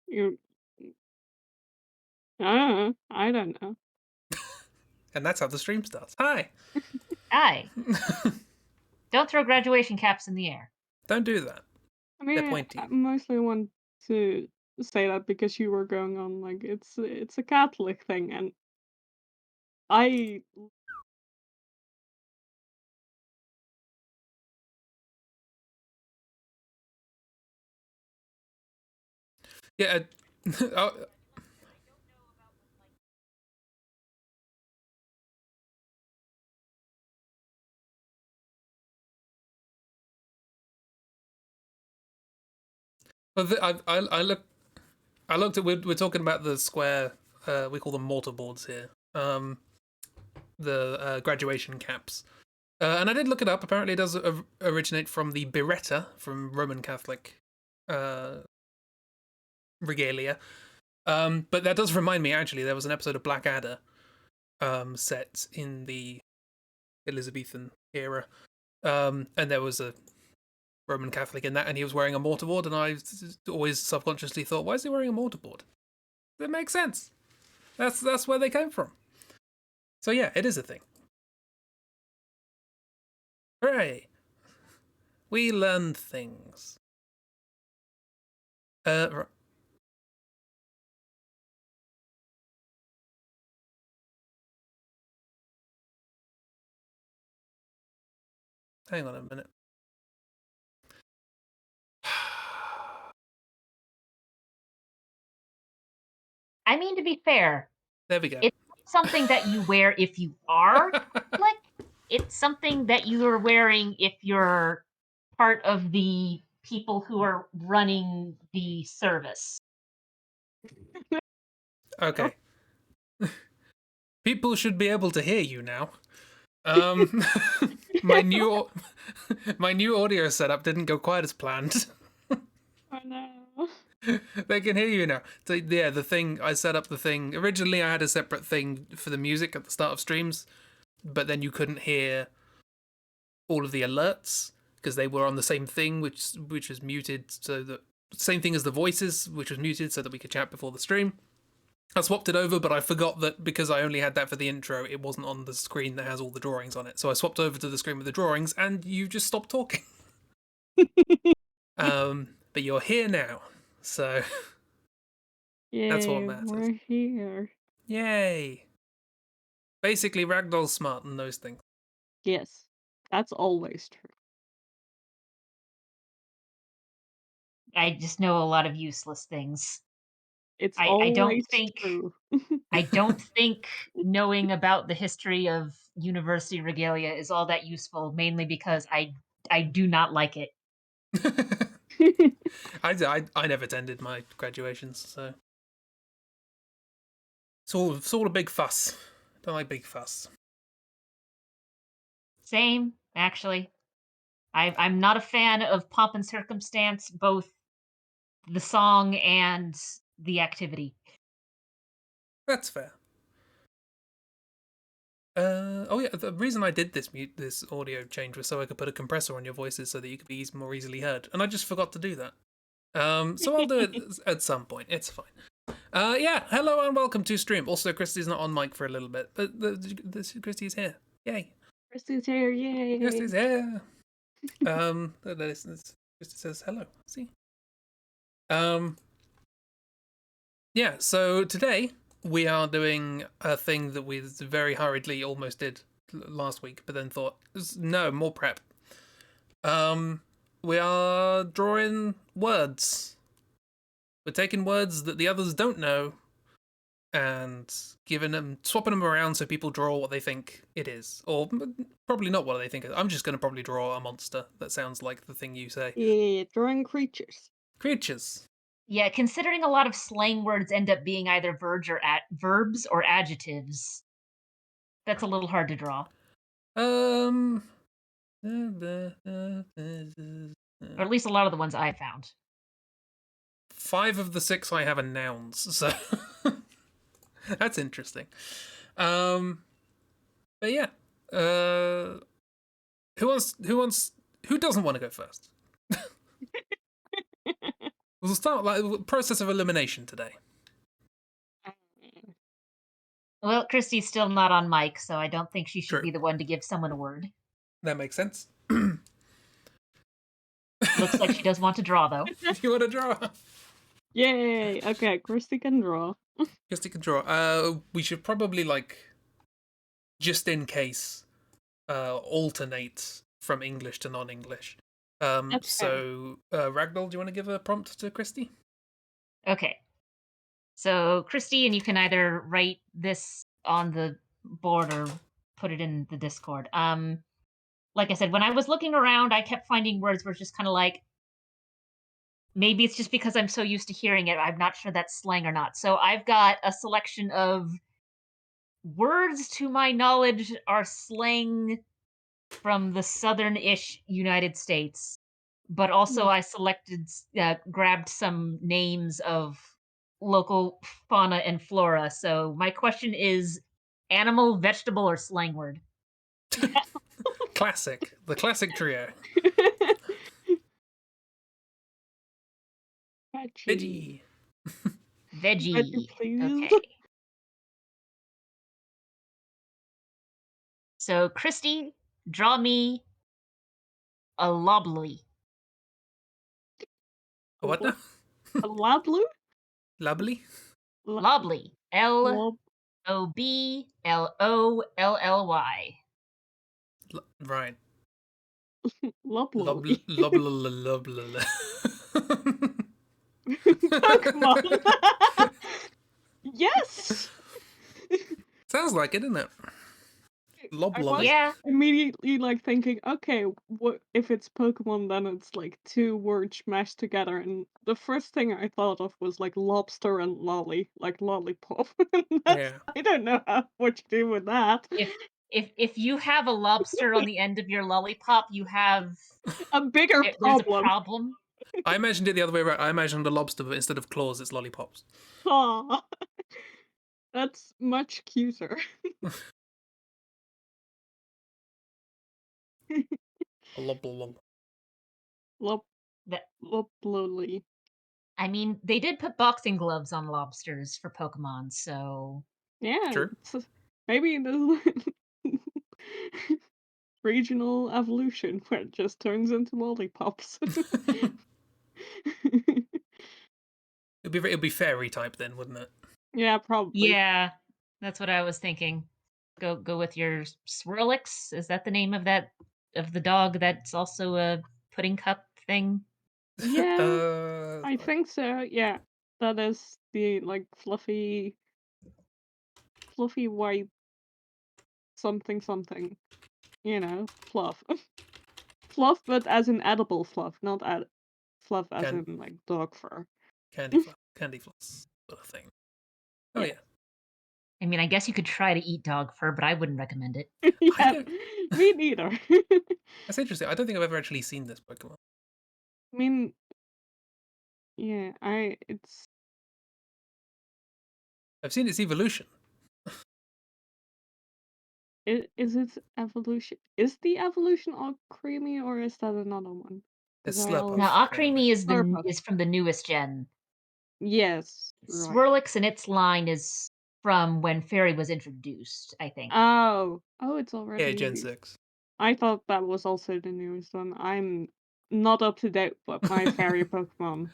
You I don't know. And that's how the stream starts. Hi. Aye. Don't throw graduation caps in the air. Don't do that. I They're mean, pointy. I mostly want to say that because you were going on like it's a Catholic thing, and I Yeah. Oh, well, I looked at. We're talking about the square. We call them mortarboards here. The graduation caps. And I did look it up. Apparently, it does originate from the biretta from Roman Catholic regalia. But that does remind me. Actually, there was an episode of Blackadder set in the Elizabethan era, and there was a Roman Catholic in that, and he was wearing a mortarboard, and I always subconsciously thought, why is he wearing a mortarboard? That makes sense. That's where they came from. So yeah, it is a thing. Hooray! We learned things. Hang on a minute. I mean, to be fair, There we go. it's something that you wear if you are like. It's something that you are wearing if you're part of the people who are running the service. Okay. People should be able to hear you now. Um, my new audio setup didn't go quite as planned. oh no. They can hear you now. So yeah, the thing I set up the thing originally. I had a separate thing for the music at the start of streams, but then you couldn't hear all of the alerts because they were on the same thing, which was muted. So the same thing as the voices, which was muted, so that we could chat before the stream. I swapped it over, but I forgot that because I only had that for the intro, it wasn't on the screen that has all the drawings on it. So I swapped over to the screen with the drawings, and you just stopped talking. But you're here now, so Yay, that's what matters. we're here. Yay! Basically, Ragdoll's smart and knows things. Yes, that's always true. I just know a lot of useless things. It's I don't always think true. I don't think knowing about the history of university regalia is all that useful, mainly because I do not like it. I never attended my graduations, so it's all a big fuss. Don't like big fuss. Same, actually. I'm not a fan of pomp and circumstance, both the song and the activity. That's fair. Oh yeah, the reason I did this audio change was so I could put a compressor on your voices so that you could be more easily heard, and I just forgot to do that. So I'll do it at some point. It's fine. Yeah, hello and welcome to stream. Also, Christy's not on mic for a little bit, but Christy's here. Yay! Christi's here, yay! Christy's here. Christy says hello. See. Yeah. So today we are doing a thing that we very hurriedly almost did last week, but then thought, no, more prep. We are drawing words. We're taking words that the others don't know and swapping them around so people draw what they think it is. Or probably not what they think it is. I'm just going to probably draw a monster that sounds like the thing you say. Yeah, drawing creatures. Creatures. Yeah, considering a lot of slang words end up being either verbs or adjectives, that's a little hard to draw. Or Or at least a lot of the ones I found. 5 of the 6 I have are nouns, so that's interesting. But yeah, who doesn't want to go first? We'll start like process of elimination today. Well, Christy's still not on mic, so I don't think she should True. be the one to give someone a word. That makes sense. Looks like she does want to draw, though. If you want to draw, Yay! Okay, Christi can draw. Christi can draw. We should probably just in case, alternate from English to non-English. That's fair. So, Ragdoll, do you want to give a prompt to Christi? Okay. So, Christy, and you can either write this on the board or put it in the Discord. Like I said, when I was looking around, I kept finding words where it's just kind of like, maybe it's just because I'm so used to hearing it. I'm not sure that's slang or not. So I've got a selection of words to my knowledge are slang from the southern-ish United States. But also I grabbed some names of local fauna and flora. So my question is animal, vegetable, or slang word? Classic. The classic trio. Veggie. Veggie. Veggie, please. Okay. So, Christy, draw me a lobly. A what now? A lablu? Lovely? Lobly. Loblollly. Right. Lovely. Pokemon. Yes. Sounds like it, doesn't it? I was Yeah. immediately thinking, okay, what if it's Pokemon? Then it's two words mashed together, and the first thing I thought of was lobster and lolly, like lollipop. Yeah. I don't know what you do with that. If you have a lobster on the end of your lollipop, you have A bigger there's a problem. problem. I imagined it the other way around. I imagined a lobster, but instead of claws, it's lollipops. Aw. That's much cuter. Loblolly. I mean, they did put boxing gloves on lobsters for Pokemon, so Yeah, True. maybe the regional evolution where it just turns into lollipops. It'd be fairy type then, wouldn't it? Yeah, probably. yeah, that's what I was thinking. Go with your Swirlix. Is that the name of the dog that's also a pudding cup thing? Yeah, I think so. Yeah, that is the fluffy white something something. Fluff. Fluff, but as in edible fluff, not fluff as Can- in dog fur. candy floss sort of thing. Oh yeah. I mean, I guess you could try to eat dog fur, but I wouldn't recommend it. Yeah, me neither. That's interesting. I don't think I've ever actually seen this Pokemon. I mean, yeah, I've seen its evolution. is its evolution? Is the evolution all creamy, or is that another one? It's I Slurpuff. always Now, Anyway. Akreemi Slurpuff. is from the newest gen. Yes, right. Swirlix and its line is from when Fairy was introduced, I think. Oh, it's already. Yeah, Gen 6. I thought that was also the newest one. I'm not up to date with my fairy Pokemon.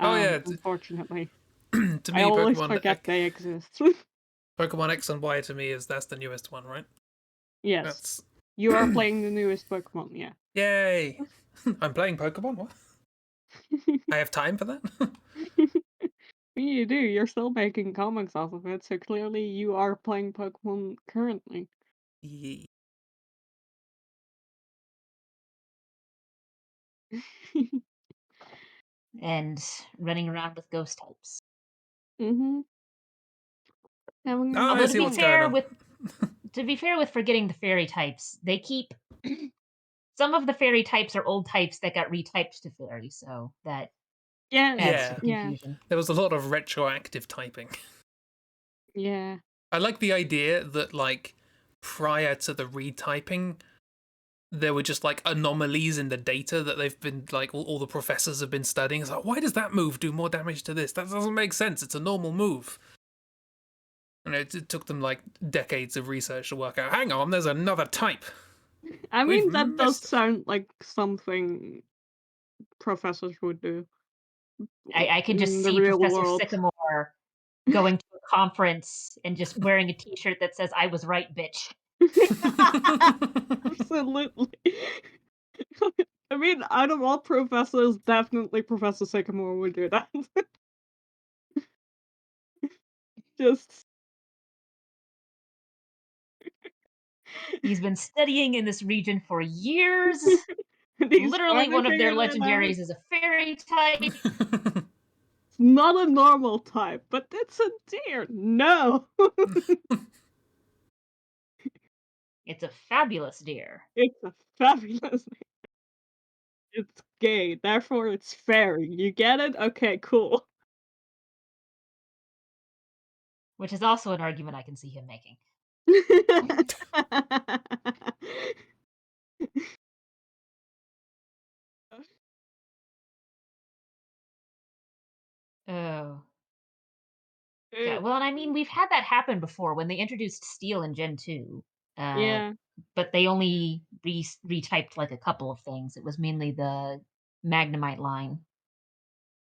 Oh yeah. Unfortunately, To me, I always Pokemon forget they exist. Pokemon X and Y to me that's the newest one, right? Yes, That's you are playing the newest Pokemon. Yeah. yay! I'm playing Pokemon. What? I have time for that? You do. You're still making comics off of it, so clearly you are playing Pokemon currently. Yeah. And running around with ghost types. Mm-hmm. Having Oh, I Although see what's going on. to be fair with forgetting the fairy types, they keep some of the fairy types are old types that got retyped to fairy, so that adds to the confusion. There was a lot of retroactive typing. Yeah. I like the idea that prior to the retyping, there were just like anomalies in the data that they've been like all the professors have been studying. It's like, why does that move do more damage to this? That doesn't make sense. It's a normal move. And it took them like decades of research to work out, hang on, there's another type. I We've mean, that does messed up. sound like something professors would do I can just in the see real Professor world. Sycamore going to a conference and just wearing a T-shirt that says "I was right, bitch." Absolutely. I mean, out of all professors, definitely Professor Sycamore would do that. Just He's been studying in this region for years. and he's Literally, finally one of their figured it out. legendaries is a fairy type. It's not a normal type, but it's a deer. No. It's a fabulous deer, It's a fabulous it's gay, therefore it's fairy. You get it? Okay, cool. which is also an argument I can see him making. Oh, God. It Well, and I mean, we've had that happen before when they introduced steel in Gen 2. Uh, yeah. but they only retyped like a couple of things. It was mainly the Magnemite line.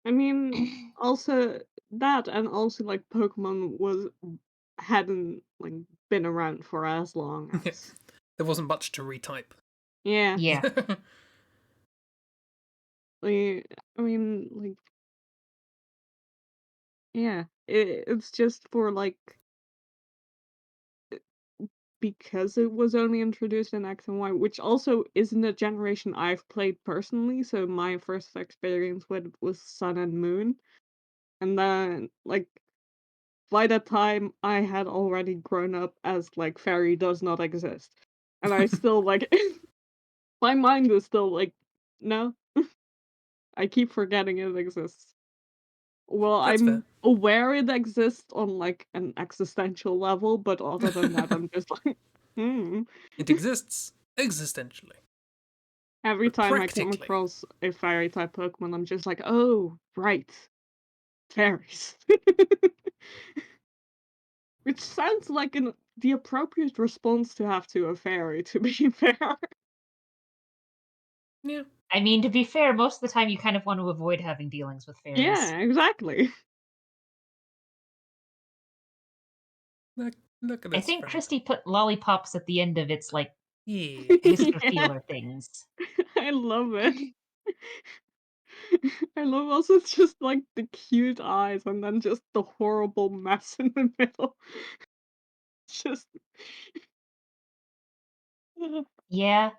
I mean, also that and also, like, Pokemon hadn't, like, been around for as long as There wasn't much to retype. yeah. Yeah. I mean, like, yeah. It's just for, like because it was only introduced in X and Y, which also isn't a generation I've played personally, so my first experience with was Sun and Moon, and then, like, by that time, I had already grown up as, like, fairy does not exist, and I still, like my mind is still like, "No." I keep forgetting it exists. Well, That's fair. I'm aware it exists on, like, an existential level, but other than that, I'm just like, "Hmm." It exists existentially, Every but time I come practically. across a fairy type Pokemon, I'm just like, "Oh, right, fairies." Which sounds like the appropriate response to have to a fairy, to be fair. Yeah, I mean, to be fair, most of the time you kind of want to avoid having dealings with fairies. Yeah, exactly. look, look at I this think friend. Christy put lollipops at the end of its like Yeah. whisker Yeah, feeler things. I love it. I love also just, like, the cute eyes and then just the horrible mess in the middle. Just Yeah,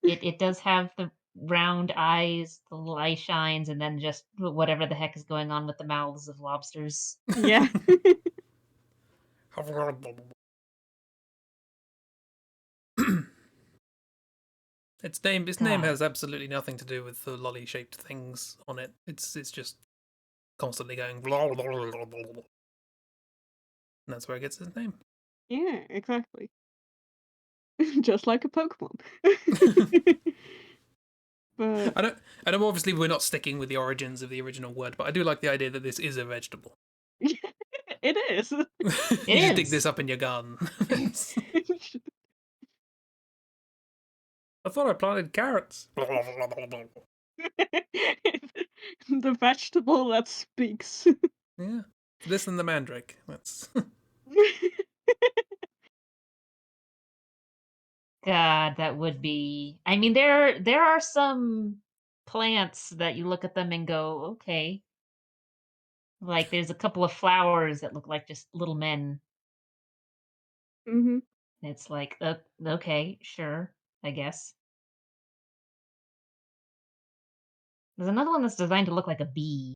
it does have the round eyes, the little eye shines, and then just whatever the heck is going on with the mouths of lobsters. yeah. Its name God. has absolutely nothing to do with the lolly shaped things on it. It's just constantly going blah, blah, blah, blah, blah, blah. And that's where it gets its name. Yeah, exactly. Just like a Pokemon. But I don't. I know. Obviously, we're not sticking with the origins of the original word, but I do like the idea that this is a vegetable. it is. It You just dig is. this up in your garden. I thought I planted carrots. The vegetable that speaks. Yeah, this and the mandrake. That's God, that would be. I mean, there are some plants that you look at them and go, okay. Like there's a couple of flowers that look like just little men. Mhm. It's like, okay, sure, I guess. There's another one that's designed to look like a bee,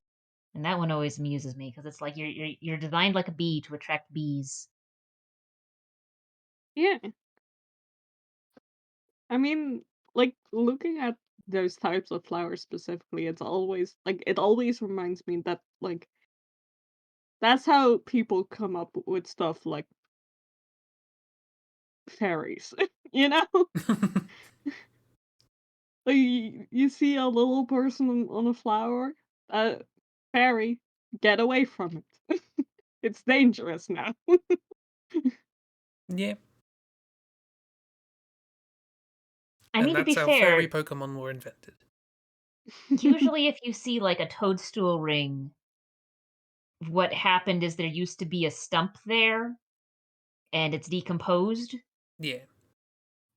and that one always amuses me because it's like you're designed like a bee to attract bees. Yeah. I mean, like, looking at those types of flowers specifically, it always reminds me that, like, that's how people come up with stuff like fairies, you know? Like, you see a little person on a flower, fairy, get away from it. It's dangerous now. Yeah. I And mean, to that's be how fairy fair, Pokemon were invented. usually if you see like a toadstool ring, what happened is there used to be a stump there and it's decomposed. Yeah.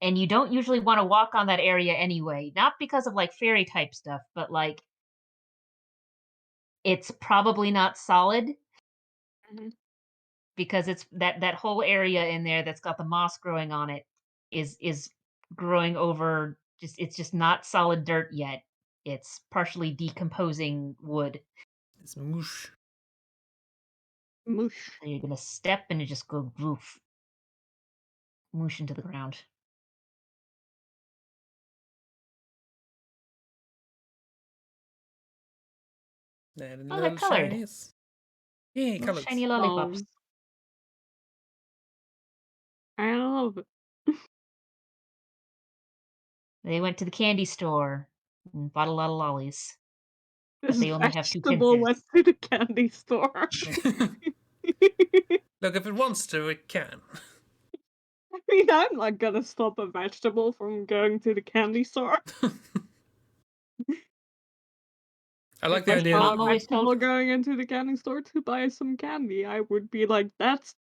And you don't usually want to walk on that area anyway, not because of like fairy type stuff, but like it's probably not solid Mhm. because it's that whole area in there that's got the moss growing on it is growing over it's just not solid dirt yet. It's partially decomposing wood. It's moosh. Moosh. So you're gonna step and it just go woof, moosh into the ground. And Oh, they're little colored. shinies. Yeah, Little colours. shiny lollipops. I love it. They went to the candy store and bought a lot of lollies, but This they only have 2 kids vegetable there. went to the candy store. Look, if it wants to, it can. I mean, I'm not gonna stop a vegetable from going to the candy store. I like If the I Your idea saw that mom a always told vegetable going into the candy store to buy some candy, I would be like, "That's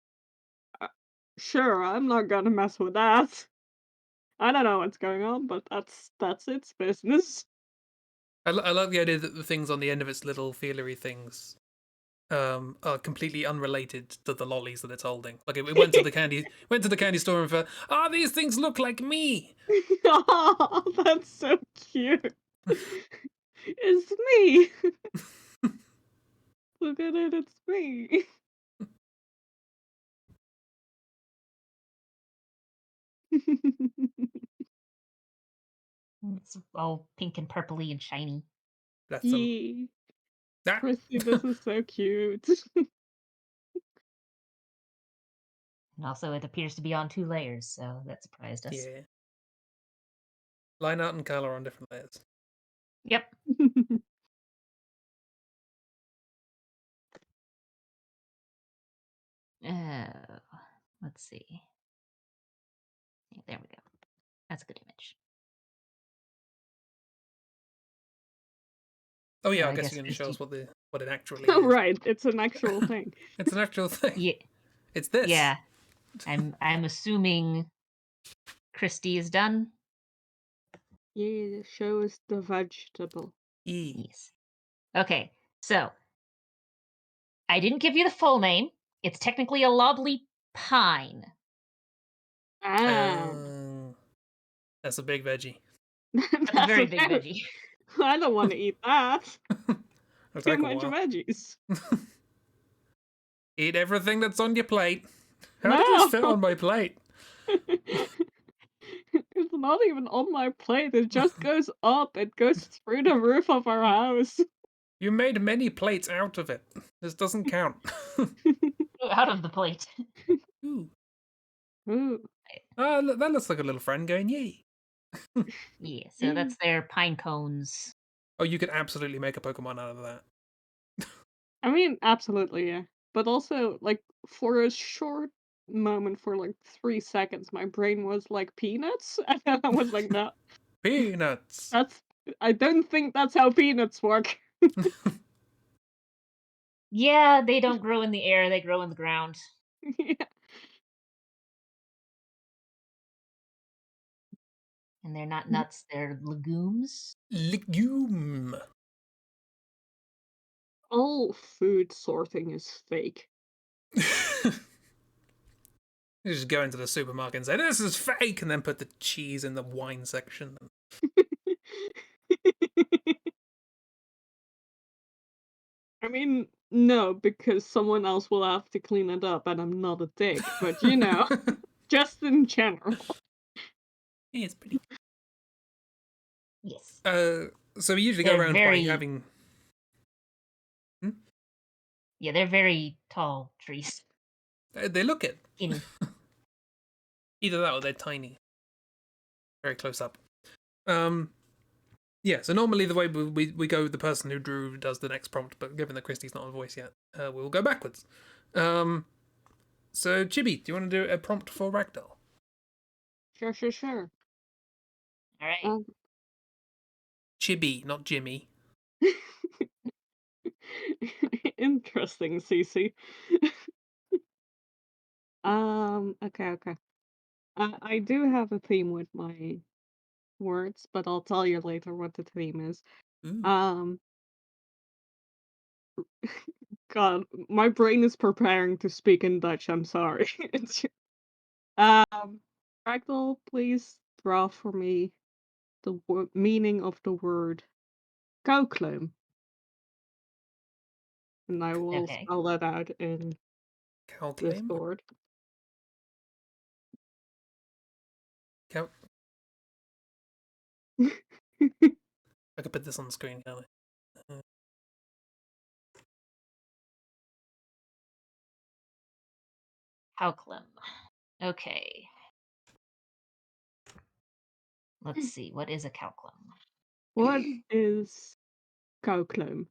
uh, sure, I'm not gonna mess with that. I don't know what's going on, but that's its business." I like the idea that the things on the end of its little feelery things are completely unrelated to the lollies that it's holding. Like it went to the candy store and thought, these things look like me. Aw, that's so cute. It's me. Look at it, it's me. it's all pink and purpley and shiny. That's a Yee. that. Christy, this is so cute. And also, it appears to be on 2 layers, so that surprised us. Yeah. Line art and color on different layers. Yep. Uh, let's see. Yeah, there we go. That's a good image. Oh So yeah, I I guess guess you're going to show Christi. us what it actually Oh, is. right, it's an actual thing. It's an actual thing. Yeah, It's this. yeah. I'm assuming Christi is done. Yeah, show us the vegetable. E. Yes. Okay. So I didn't give you the full name. It's technically a lobley pine. Ah, That's a big veggie. That's a that's very a big very veggie. I don't wanna eat that. It'll Too take a much while. veggies. Eat everything that's on your plate. How did this No! fit on my plate? It's not even on my plate, it just goes up, it goes through the roof of our house. You made many plates out of it. This doesn't count. Out of the plate. Ooh. Ooh, Look, that looks like a little friend going, yay. Yeah, so yeah. that's their pine cones. Oh, you could absolutely make a Pokemon out of that. I mean, absolutely, yeah. But also, like, for a short moment, for like 3 seconds, my brain was like, "Peanuts?" And then I was like, "No, Peanuts. that's I don't think that's how peanuts work." Yeah, they don't grow in the air, they grow in the ground. Yeah. And they're not nuts, they're legumes. Legume. All food sorting is fake. You just go into the supermarket and say, this is fake, and then put the cheese in the wine section. I mean, no, because someone else will have to clean it up, and I'm not a dick, but, you know, just in general. Yeah, it's pretty. Yes. So we usually go They're around by very having. Hmm? yeah, they're very tall trees. They look it. Skinny. Either that or they're tiny. Very close up. Um, Yeah, so normally the way we go, the person who drew does the next prompt, but given that Christy's not a voice yet, we'll go backwards. So, Chibi, do you want to do a prompt for Ragdoll? Sure. All right. Chibi, not Jimmy. Interesting, Cece. Okay. I do have a theme with my words, but I'll tell you later what the theme is. Ooh. Um, God, my brain is preparing to speak in Dutch. I'm sorry. Um, Ragdoll, please draw for me the meaning of the word koukleum, and I will Okay. spell that out in Cow claim? Discord. Cow. I could put this on the screen, can't I? Hauklem. Okay. Let's see. What is a Cowklem? What is koukleum?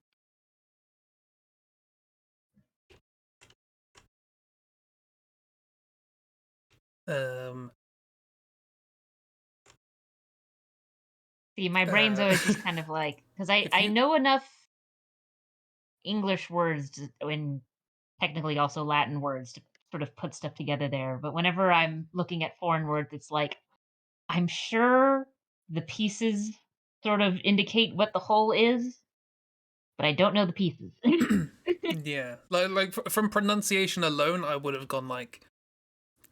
See, my brain's always just kind of like, because I know enough English words and technically also Latin words to sort of put stuff together there. But whenever I'm looking at foreign words, it's like, I'm sure the pieces sort of indicate what the whole is, but I don't know the pieces. Yeah, like from pronunciation alone, I would have gone like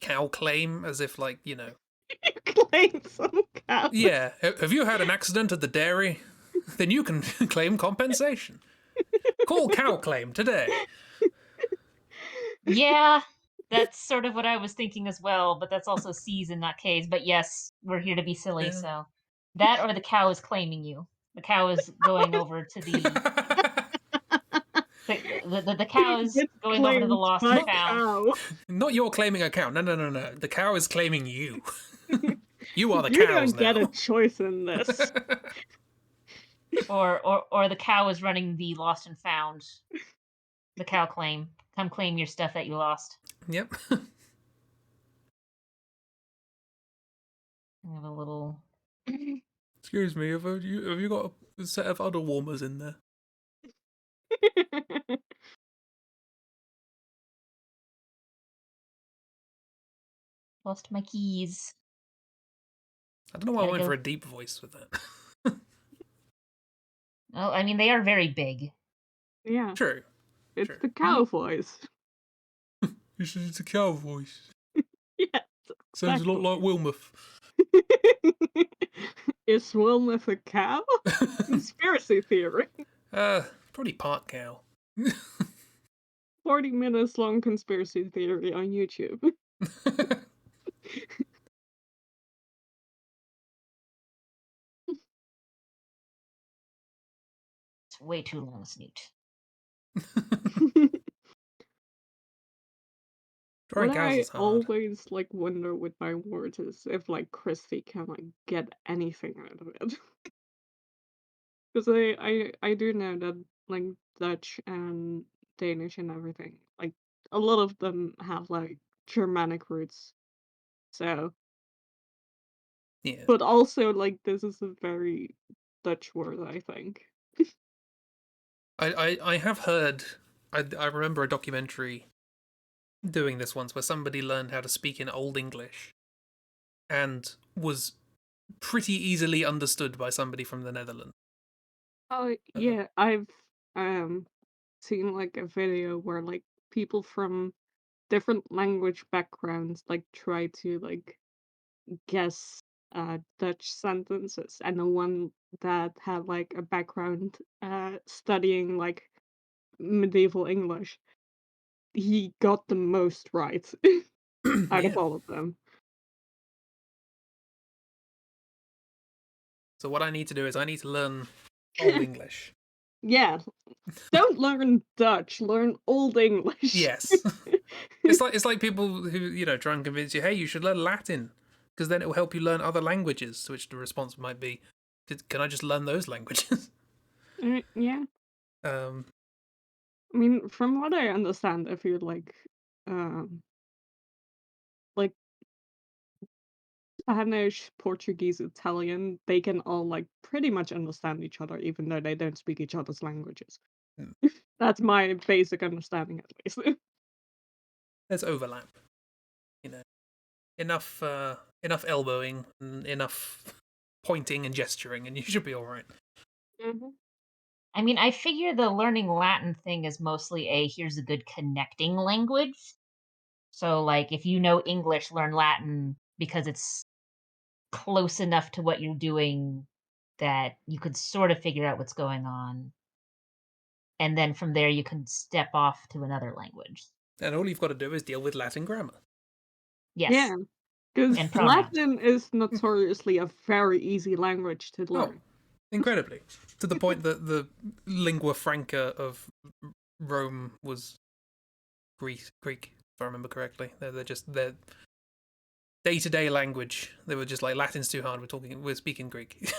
cow claim, as if like You claim some cow. Yeah, have you had an accident at the dairy? Then you can claim compensation. Call cow claim today. Yeah, that's sort of what I was thinking as well, but that's also C's and not K's. But yes, we're here to be silly, Yeah. so that or the cow is claiming you. The cow is going over to the cow is It's going over to the claimed lost by and found. cow. Not you're claiming a cow. No. The cow is claiming you. You are the You cows don't get a now. choice in this. Or the cow is running the lost and found. The cow claim. Come claim your stuff that you lost. Yep. I have a little. Excuse me, have you got a set of udder warmers in there? Lost my keys. I don't know why I Gotta went go. for a deep voice with that. Oh, I mean, they are very big. Yeah, True. it's the cow voice. It's a cow voice. Yes, Sounds a lot like exactly. Wilmuth. Is Wilmuth a cow? Conspiracy theory. Probably part cow. 40 minutes long conspiracy theory on YouTube. It's way too long, Snoot. Drawing What cows I is hard. always like wonder with my words is if like Christi can like get anything out of it. Because I do know that like Dutch and Danish and everything, like a lot of them have like Germanic roots. So, Yeah. but also like this is a very Dutch word, I think. I have heard. I remember a documentary doing this once where somebody learned how to speak in Old English and was pretty easily understood by somebody from the Netherlands. Oh yeah, I've um seen like a video where like people from different language backgrounds like try to like guess Dutch sentences, and the one that had like a background studying like medieval English, he got the most right out of Yeah. all of them. So what I need to do is I need to learn Old English. Yeah, don't learn Dutch, learn Old English. Yes. It's like people who try and convince you, hey, you should learn Latin because then it will help you learn other languages. To which the response might be, can I just learn those languages? Yeah. Um, I mean, from what I understand, if you like Spanish, Portuguese, Italian, they can all like pretty much understand each other, even though they don't speak each other's languages. Hmm. That's my basic understanding, at least. there's overlap. You know, enough elbowing and enough pointing and gesturing, and you should be all right. Mhm. I mean, I figure the learning Latin thing is mostly here's a good connecting language. So, like, if you know English, learn Latin because it's close enough to what you're doing that you could sort of figure out what's going on. And then from there, you can step off to another language. And all you've got to do is deal with Latin grammar. Yes, Yeah, because and pronouns. Latin is notoriously a very easy language to Oh, learn. incredibly. To the point that the lingua franca of Rome was Greek, if I remember correctly. They're just their day-to-day language. They were just like, Latin's too hard. We're speaking Greek.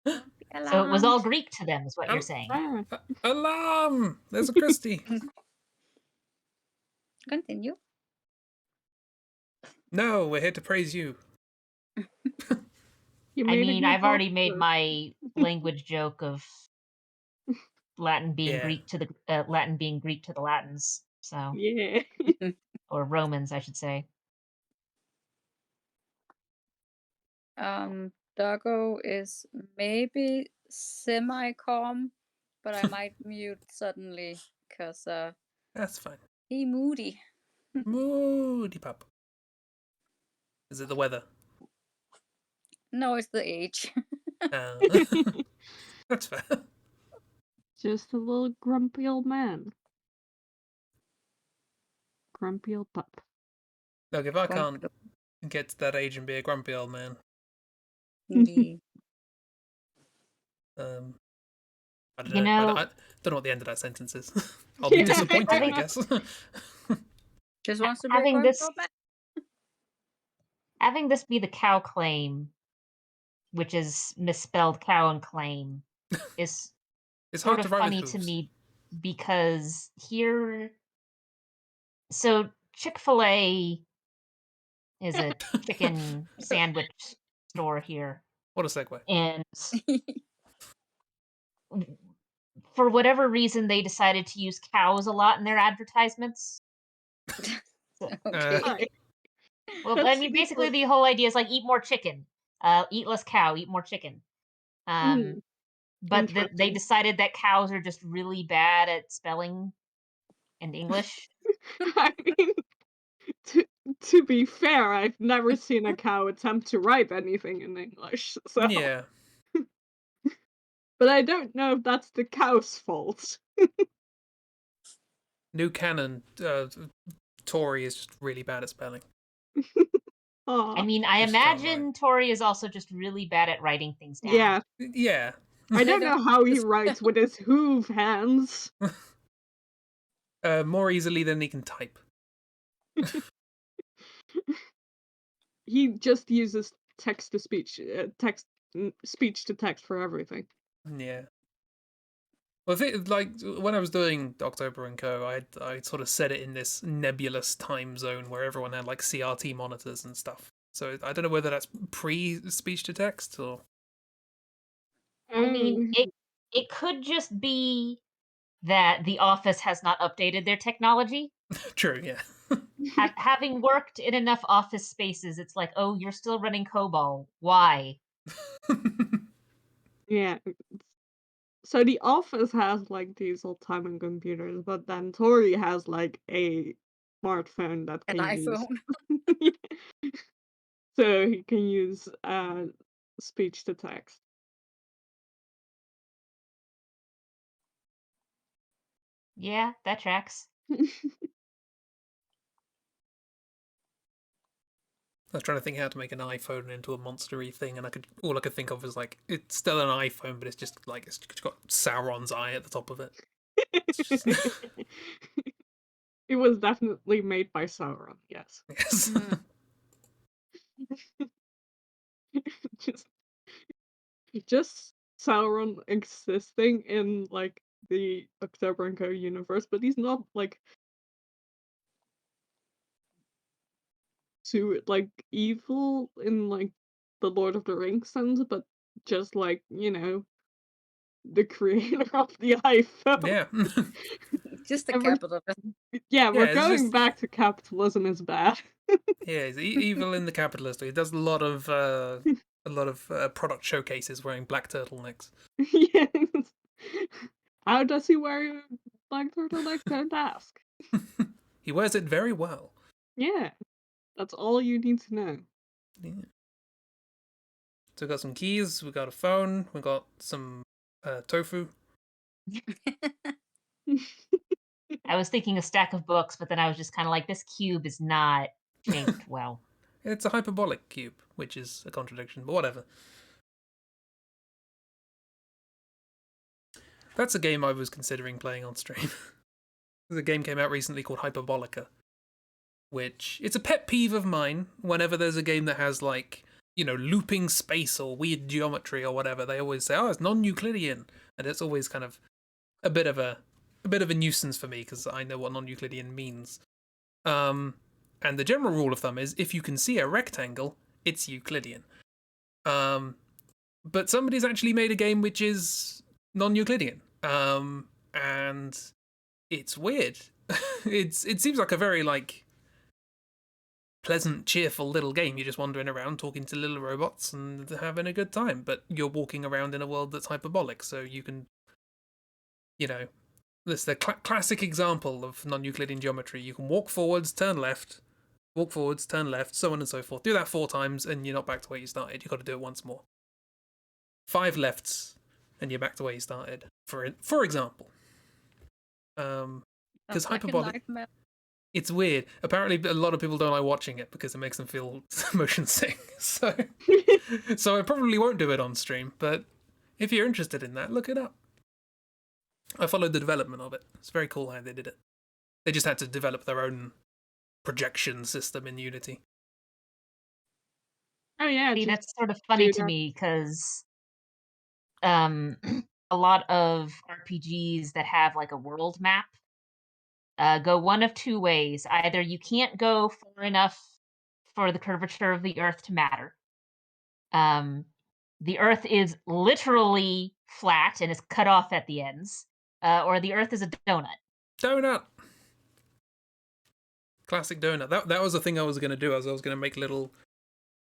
Don't be So it was all alarmed. Greek to them, is what you're Al- saying. Ah, Alarm! There's a Christi. Continue. No, we're here to praise you. you I made a mean, good I've already made offer. my language joke of Latin being Yeah. Greek to the Latin being Greek to the Latins. So, Yeah. or Romans, I should say. Doggo is maybe semi-calm, but I might mute suddenly because That's fine. he moody. Moody pup. Is it the weather? No, it's the age. That's fair. Just a little grumpy old man. Grumpy old pup. Look, if I can't Grumpy. get to that age and be a grumpy old man, Yeah. I don't You know. I know, don't know what the end of that sentence is. I'll be Yeah. disappointed, I having guess. Just wants to be a having grumpy this old man. having this be the cow claim, which is misspelled cow and claim, is It's sort hard of to write with funny to hooves. me because so Chick-fil-A is a chicken sandwich store here, What a segue. and for whatever reason they decided to use cows a lot in their advertisements. So, Okay. Hi. well, I That's mean, basically super. the whole idea is like eat more chicken, eat less cow, eat more chicken. Mm, But they interesting. decided that cows are just really bad at spelling and English. I mean, to, to be fair, I've never seen a cow attempt to write anything in English, so. Yeah. But I don't know if that's the cow's fault. New canon, Tory is just really bad at spelling. I Aw. mean, I Just can't write. imagine Tori is also just really bad at writing things down. Yeah. Yeah. I don't know how he Just- writes with his hoof hands. More easily than he can type. He just uses text to speech, speech to text for everything. Yeah. Well, like when I was doing October and Co, I sort of set it in this nebulous time zone where everyone had like CRT monitors and stuff. So I don't know whether that's pre-speech to text or I mean, Mm. it could just be that the office has not updated their technology. true. Yeah. Having worked in enough office spaces, it's like, oh, you're still running COBOL. Why? Yeah. So the office has like these old timey computers, but then Tori has like a smartphone that An can use. iPhone. So he can use speech to text. Yeah, that tracks. I was trying to think how to make an iPhone into a monstery thing, and all I could think of was like it's still an iPhone, but it's just like it's got Sauron's eye at the top of it. It's just, It was definitely made by Sauron, yes. yes. Mm. just just Sauron existing in like the October and Co universe, but he's not like too like evil in like the Lord of the Rings sense, but just like, the creator of the iPhone. Yeah. Just the And we're capitalist. yeah, Yeah, we're it's going just back to capitalism is bad. yeah, he's evil in the capitalist. He does a lot of product showcases wearing black turtlenecks. Yes. How does he wear a black turtleneck? Don't ask. He wears it very well. Yeah, that's all you need to know. Yeah. So we got some keys, we got a phone, we got some tofu. I was thinking a stack of books, but then I was just kind of like, this cube is not shaped well. It's a hyperbolic cube, which is a contradiction, but whatever. That's a game I was considering playing on stream. The game came out recently called Hyperbolica, which it's a pet peeve of mine. Whenever there's a game that has like looping space or weird geometry or whatever, they always say, "Oh, it's non-Euclidean," and it's always kind of a bit of a nuisance for me because I know what non-Euclidean means. And the general rule of thumb is if you can see a rectangle, it's Euclidean. But somebody's actually made a game which is non-Euclidean, and it's weird. It seems like a very like pleasant, cheerful little game. You're just wandering around talking to little robots and having a good time, but you're walking around in a world that's hyperbolic, so you can, this is the classic example of non-Euclidean geometry. You can walk forwards, turn left, walk forwards, turn left, so on and so forth. Do that 4 times, and you're not back to where you started. You've got to do it once more. 5 lefts, and you're back to where you started. For example, because hyperbolic, it's weird. Apparently, a lot of people don't like watching it because it makes them feel motion sick. So I probably won't do it on stream. But if you're interested in that, look it up. I followed the development of it. It's very cool how they did it. They just had to develop their own projection system in Unity. Oh yeah, See, just that's sort of funny do to that. me because a lot of RPGs that have like a world map go one of 2 ways. Either you can't go far enough for the curvature of the Earth to matter. The Earth is literally flat and is cut off at the ends, or the Earth is a donut. Donut. Classic donut. That was the thing I was going to do. I was going to make little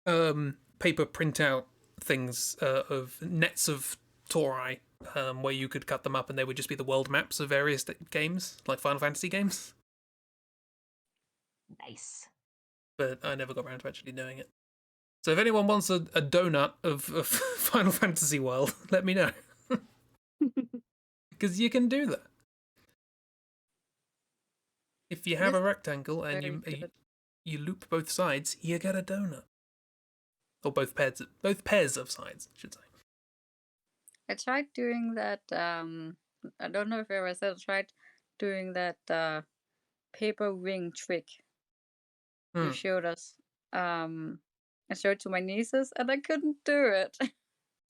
paper printout things of nets of tori where you could cut them up and they would just be the world maps of various games, like Final Fantasy games. Nice. But I never got around to actually doing it. So if anyone wants a donut of Final Fantasy World, let me know. Because you can do that. If you have a rectangle and you loop both sides, you get a donut. Or both pairs of sides, I should say. I tried doing that. I don't know if I ever said I tried doing that paper ring trick you showed us. I showed to my nieces, and I couldn't do it.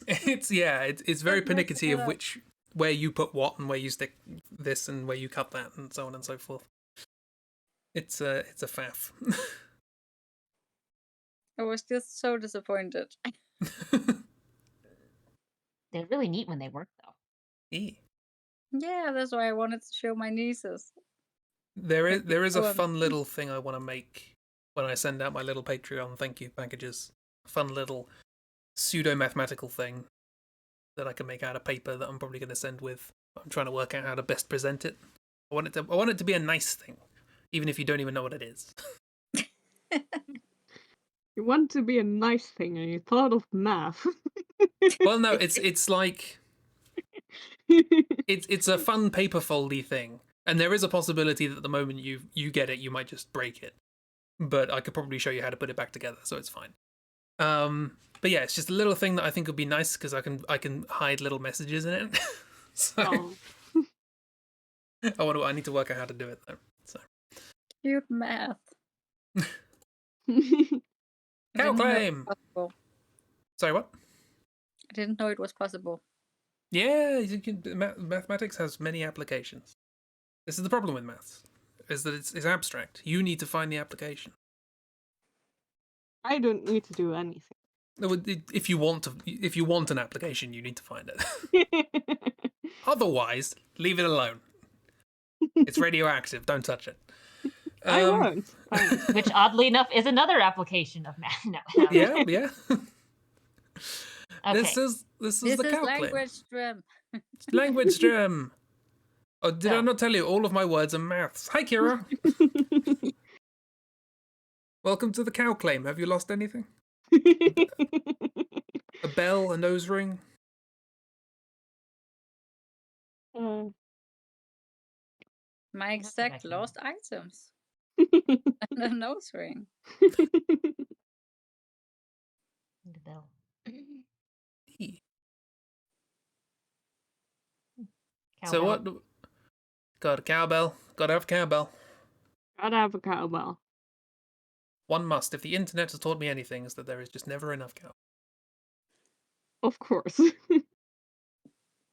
It's very pernickety of where you put what and where you stick this and where you cut that and so on and so forth. It's a faff. I was just so disappointed. They're really neat when they work, though. Yeah, that's why I wanted to show my nieces. There is a fun little thing I want to make when I send out my little Patreon thank you packages. A fun little pseudo-mathematical thing that I can make out of paper that I'm probably going to send with. I'm trying to work out how to best present it. I want it to be a nice thing, even if you don't even know what it is. You want to be a nice thing and you thought of math. Well, no, it's like it's a fun paper foldy thing, and there is a possibility that the moment you get it, you might just break it. But I could probably show you how to put it back together, so it's fine. But yeah, it's just a little thing that I think would be nice because I can hide little messages in it. So I need to work out how to do it though. So cute math. cow claim. Sorry, what? I didn't know it was possible. Yeah, mathematics has many applications. This is the problem with maths, is that it's abstract. You need to find the application. I don't need to do anything. If you want an application, you need to find it. Otherwise, leave it alone. It's radioactive. Don't touch it. I won't. Which, oddly enough, is another application of math. No. Yeah. Okay. This is the cow claim. language stream. Language stream. Oh, did I So. not tell you all of my words are maths? Hi, Kira. Welcome to the cow claim. Have you lost anything? A bell, a nose ring? My exact lost items. And a nose ring. The bell. So what? Got a cowbell. Gotta have a cowbell. Gotta have a cowbell. One must. If the internet has taught me anything, is that there is just never enough cow. Of course.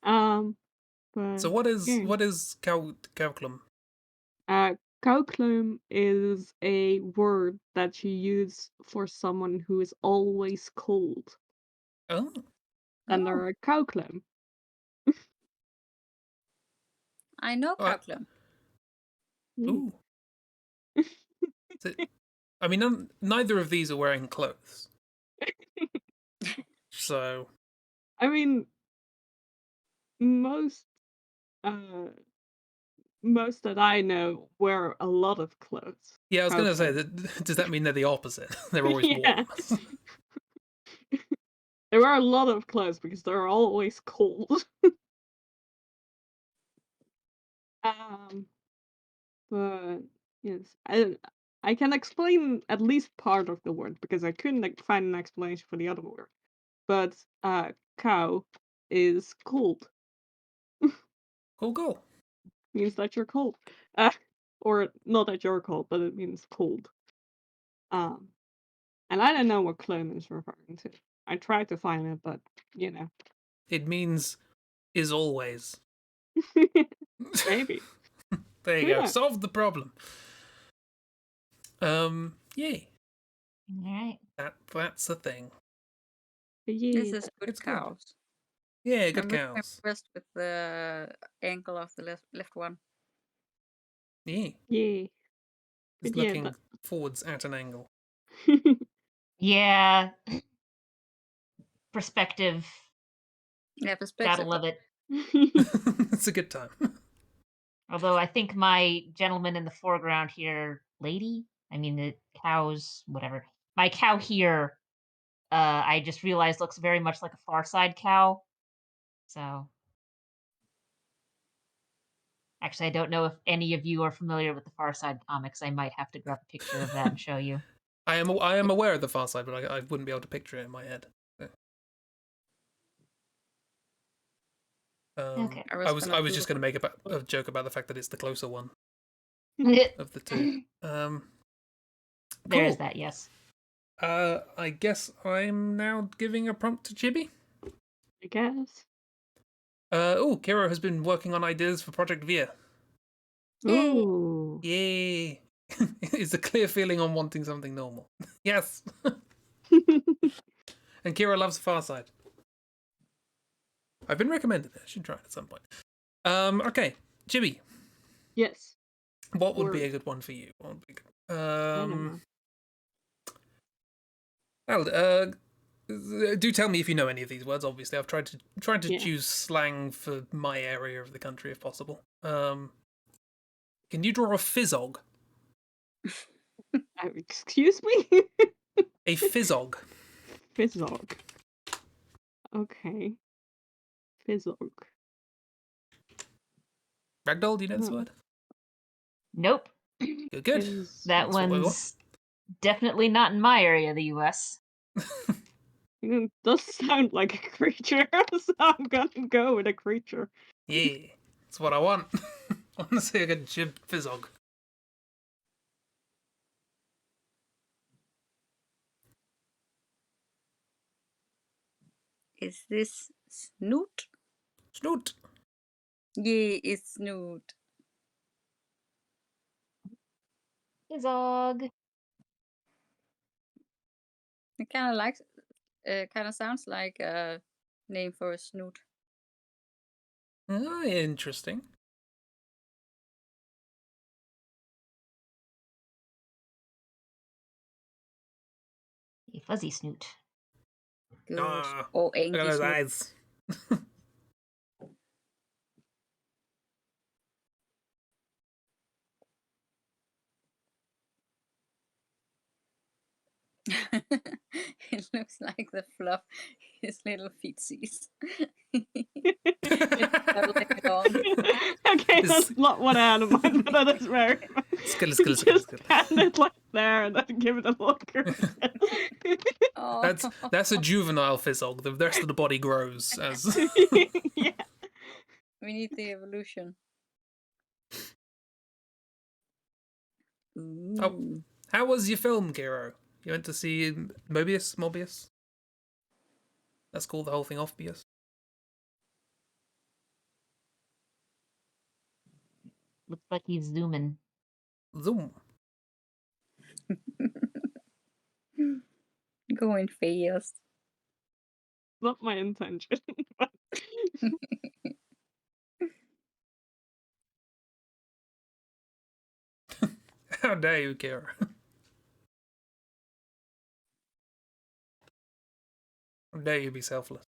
But So what is cowclum? Cowclum is a word that you use for someone who is always cold. Oh. And they're a cowclum. I know cowclum. Ooh. I mean, neither of these are wearing clothes. So. I mean, most that I know wear a lot of clothes. Yeah, I was going to say, does that mean they're the opposite? They're always warm. They wear a lot of clothes because they're always cold. But yes, I can explain at least part of the word because I couldn't find an explanation for the other word. But cow is cold. Cool. Means that you're cold. Or not that you're cold, but it means cold. And I don't know what clone is referring to. I tried to find it, but It means is always. Maybe. There you go. Solved the problem. Yay. All right. That's the thing. Yeah, This is good cows. Good. Yeah, good I'm cows. impressed with the ankle of the left one. Yeah. It's looking forwards at an angle. Yeah. Perspective. Yeah, perspective. Gotta love it. It's a good time. Although I think my gentleman in the foreground here, lady, I mean the cows, whatever. My cow here, I just realized looks very much like a Far Side cow. So actually, I don't know if any of you are familiar with the Far Side comics. I might have to grab a picture of that and show you. I am aware of the Far Side, but I wouldn't be able to picture it in my head. Okay. I was just going to make a joke about the fact that it's the closer one of the two. There's that, yes. I guess I'm now giving a prompt to Chibi. I guess. Kiro has been working on ideas for Project Via. Ooh. Yay! It's a clear feeling on wanting something normal. Yes. And Kira loves Far Side. I've been recommended it. I should try it at some point. Okay, Chibi. Yes. What would be a good one for you? What would be good? Do tell me if you know any of these words. Obviously, I've tried to choose slang for my area of the country if possible. Can you draw a fizzog? Excuse me? A fizzog. Fizzog. Okay. Fizzog. Ragdoll, do you know this word? Nope. Good. That one's definitely not in my area of the US. It does sound like a creature, so I'm gonna go with a creature. Yeah, that's what I want. I want to see a good fizzog. Is this Snoot? Snoot. Yeah, it's Snoot. Zog. It kind of sounds like a name for a snoot. Oh, interesting. A fuzzy snoot. Good. Ah, Or look at angry those snoot. eyes. It looks like the fluff his little feet sees. Okay, It's- that's not what I had in mind, but that is very Skill. just stand it like there and then give it a look. Oh. That's a juvenile Fizzog. The rest of the body grows as. Yeah. We need the evolution. Ooh. How was your film, Kiro? You went to see Mobius? Let's call the whole thing Offbius. Looks like he's zooming. Zoom. Going fast. Not my intention. But How dare you, Kiro? How dare you be selfless?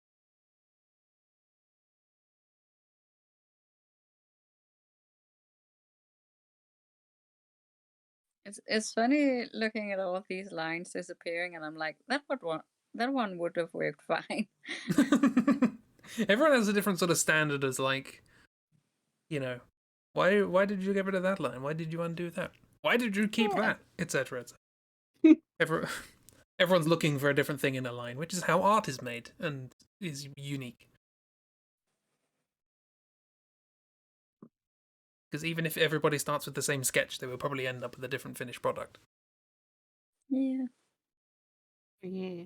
It's funny looking at all of these lines disappearing, and I'm like, that one would have worked fine. Everyone has a different sort of standard as like, why did you get rid of that line? Why did you undo that? Why did you keep Yeah. that? Etc. Everyone's looking for a different thing in a line, which is how art is made and is unique. Because even if everybody starts with the same sketch, they will probably end up with a different finished product. Yeah. yeah.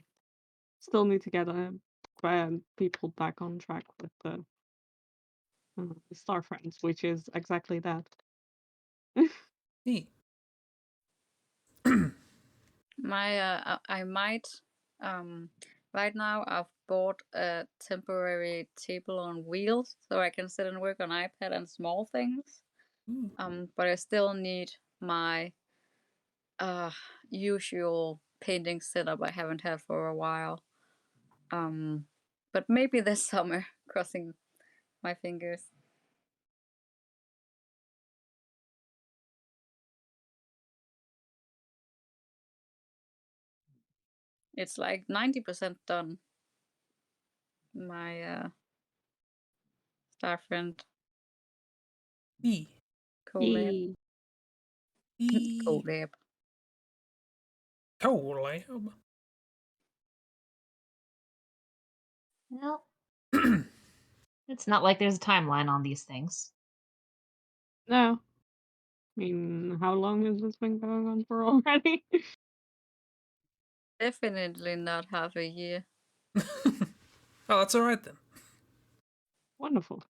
Still need to get people back on track with the Star Friends, which is exactly that. Neat. I might right now I've bought a temporary table on wheels so I can sit and work on iPad and small things. But I still need my usual painting setup I haven't had for a while. But maybe this summer, crossing my fingers. It's like 90% done. My Star Friend E. collab. Yay. Collab. Collab. Well, it's not like there's a timeline on these things. No. I mean, how long has this been going on for already? Definitely not half a year. Oh, that's alright then. Wonderful.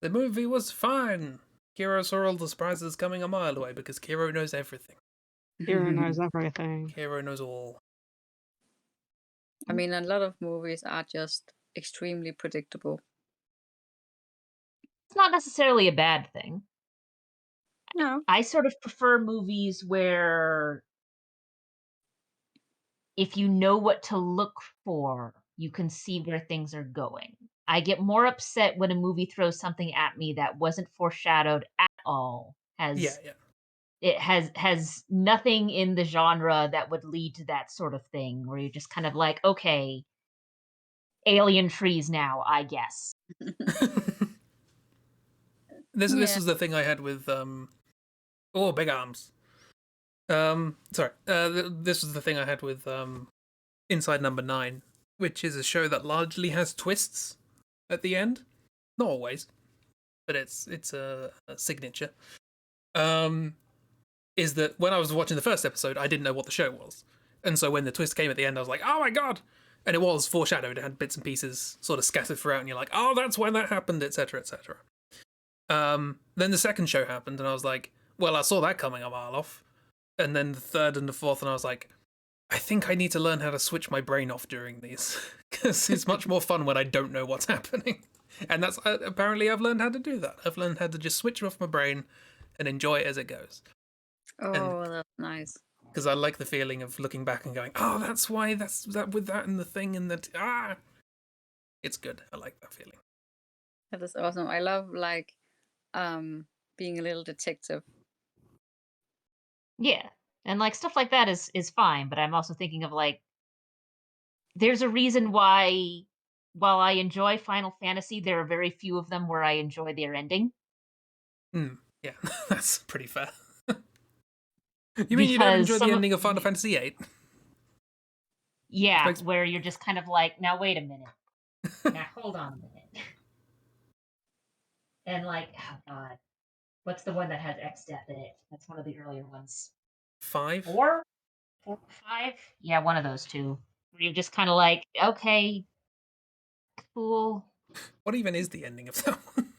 The movie was fine. Kiro saw all the surprises coming a mile away because Kiro knows everything. Hero knows everything. Kiro knows all. I mean, a lot of movies are just extremely predictable. It's not necessarily a bad thing. No. I sort of prefer movies where if you know what to look for, you can see where things are going. I get more upset when a movie throws something at me that wasn't foreshadowed at all. Yeah. It has nothing in the genre that would lead to that sort of thing where you're just kind of like, okay, alien trees now, I guess. This Yeah. is the thing I had with big arms. Sorry. This was the thing I had with Inside Number 9, which is a show that largely has twists at the end. Not always, but it's a signature. Is that when I was watching the first episode, I didn't know what the show was, and so when the twist came at the end, I was like, "Oh my god!" And it was foreshadowed. It had bits and pieces sort of scattered throughout, and you're like, oh, that's why that happened, etc., etc. Then the second show happened, and I was like, well, I saw that coming a mile off. And then the third and the fourth, and I was like, I think I need to learn how to switch my brain off during these, because it's much more fun when I don't know what's happening. And that's apparently I've learned how to do that. I've learned how to just switch off my brain and enjoy it as it goes. Oh, that's nice. Because I like the feeling of looking back and going, oh, that's why that's that with that and the thing and that. It's good. I like that feeling. That is awesome. I love like being a little detective. Yeah. And like stuff like that is fine, but I'm also thinking of like there's a reason why while I enjoy Final Fantasy, there are very few of them where I enjoy their ending. Yeah, that's pretty fair. You mean you don't enjoy the ending of Final Fantasy VIII? Yeah, where you're just kind of like, now wait a minute. Now hold on a minute. And like, oh god. What's the one that has X Death in it? That's one of the earlier ones. 5? 4? 4, 5? Yeah, one of those two. Where you're just kind of like, okay, cool. What even is the ending of that one?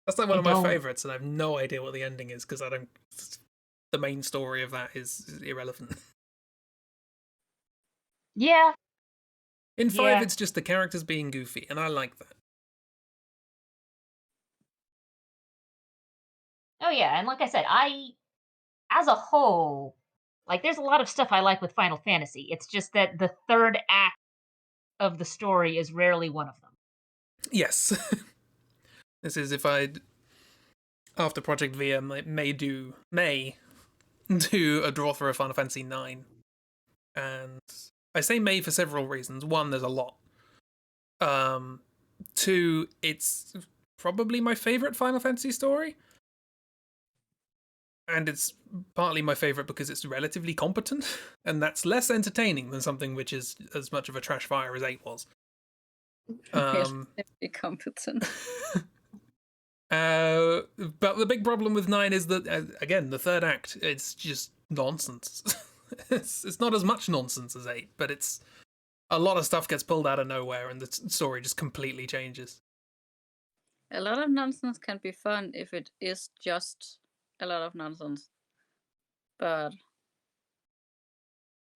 That's like one of my favorites, and I have no idea what the ending is because I don't. The main story of that is irrelevant. Yeah. In 5, it's just the characters being goofy, and I like that. Oh yeah, and like I said, as a whole, like there's a lot of stuff I like with Final Fantasy. It's just that the third act of the story is rarely one of them. Yes. This is if I'd after Project V, I may do a draw for a Final Fantasy 9. And I say may for several reasons. One, there's a lot. 2, it's probably my favorite Final Fantasy story. And it's partly my favorite because it's relatively competent, and that's less entertaining than something which is as much of a trash fire as 8 was. Relatively competent. But the big problem with 9 is that, again, the third act, it's just nonsense. It's not as much nonsense as 8, but it's a lot of stuff gets pulled out of nowhere, and the story just completely changes. A lot of nonsense can be fun if it is just a lot of nonsense. But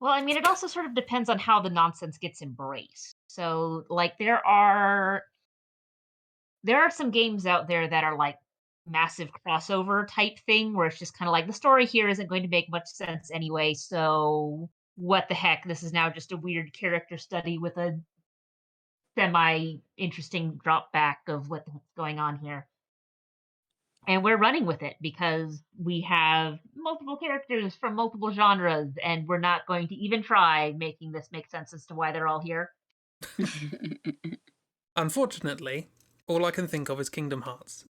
well, I mean, it also sort of depends on how the nonsense gets embraced. So, like, there are some games out there that are like massive crossover type thing where it's just kind of like the story here isn't going to make much sense anyway, so what the heck? This is now just a weird character study with a semi interesting drop back of what the heck's going on here. And we're running with it because we have multiple characters from multiple genres, and we're not going to even try making this make sense as to why they're all here. Unfortunately, all I can think of is Kingdom Hearts.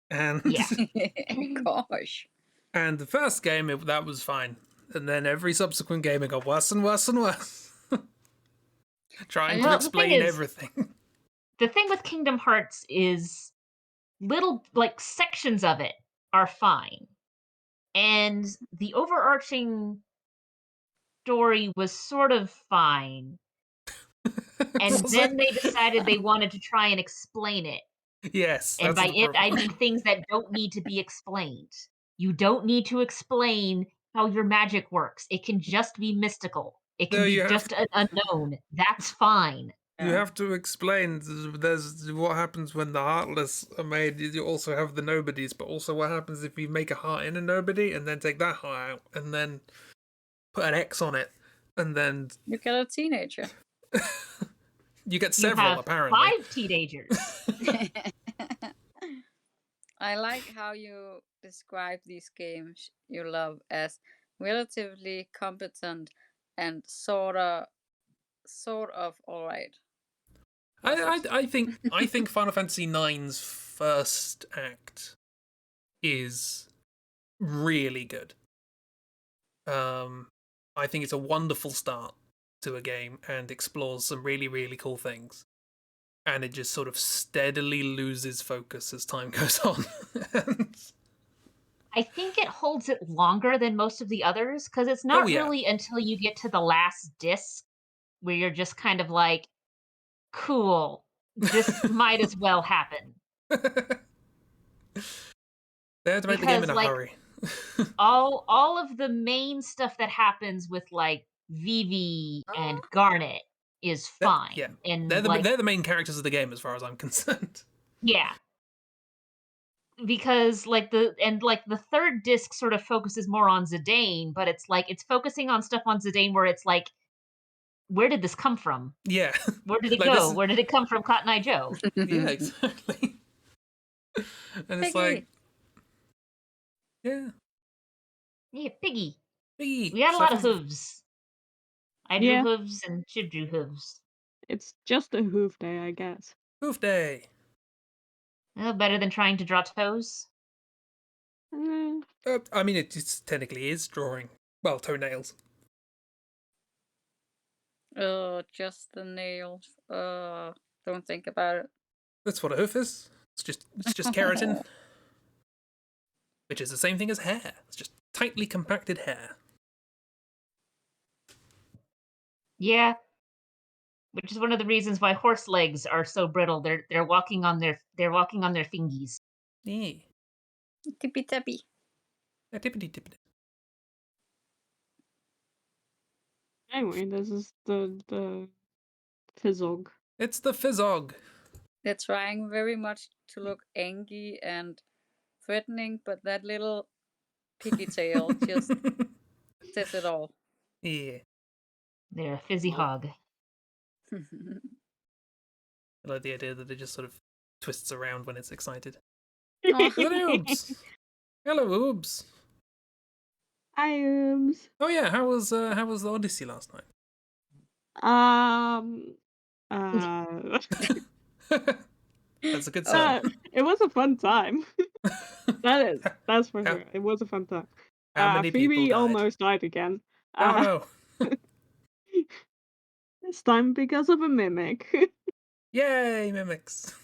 And yeah. Gosh. And the first game, that was fine. And then every subsequent game, it got worse and worse and worse. Trying to explain everything. The thing with Kingdom Hearts is little, like, sections of it are fine. And the overarching story was sort of fine. And then they decided they wanted to try and explain it. Yes. And by it, I mean things that don't need to be explained. You don't need to explain how your magic works. It can just be mystical. It can be just an unknown. That's fine. You have to explain there's what happens when the heartless are made. You also have the nobodies, but also what happens if you make a heart in a nobody and then take that heart out and then put an X on it and then... You get a teenager. You get several, apparently. 5 teenagers. I like how you describe these games you love as relatively competent and sort of alright. I think Final Fantasy IX's first act is really good. I think it's a wonderful start to a game and explores some really, really cool things. And it just sort of steadily loses focus as time goes on. I think it holds it longer than most of the others, because it's not really until you get to the last disc where you're just kind of like, cool, this might as well happen. They had to make the game Because in a like hurry. all of the main stuff that happens with like Vivi and Garnet is Yeah, fine. And like they're the main characters of the game as far as I'm concerned. yeah. Because like the third disc sort of focuses more on Zidane, but it's like it's focusing on stuff on Zidane where it's like, where did this come from? Yeah, Where did it like this go? is Where did it come from, Cotton Eye Joe? yeah, exactly. And it's Piggy. like, yeah, Yeah, Piggy. Piggy. We had a lot of Stuff is hooves. I drew Yeah, hooves and Chib drew hooves. it's just a hoof day, I guess. Hoof Day. Better than trying to draw toes. Eh, I mean, it technically is drawing, well, toenails. Oh, just the nails. Don't think about it. That's what a hoof is. It's just keratin, which is the same thing as hair. It's just tightly compacted hair. Yeah, which is one of the reasons why horse legs are so brittle. They're walking on their fingies. Yeah. Tippy tappy. Tippity tippity. Anyway, this is the Fizzog. It's the Fizzog. They're trying very much to look angry and threatening, but that little piggy tail just says it all. Yeah. They're a fizzy hog. I like the idea that it just sort of twists around when it's excited. Oh. Hello, Oobs. Hello, Oobs. Hi, Ooms. Oh yeah, how was the Odyssey last night? That's a good sign. It was a fun time. That's for How- sure. It was a fun time. How many people Phoebe died? almost died again. Oh no! This time because of a mimic. Yay, mimics!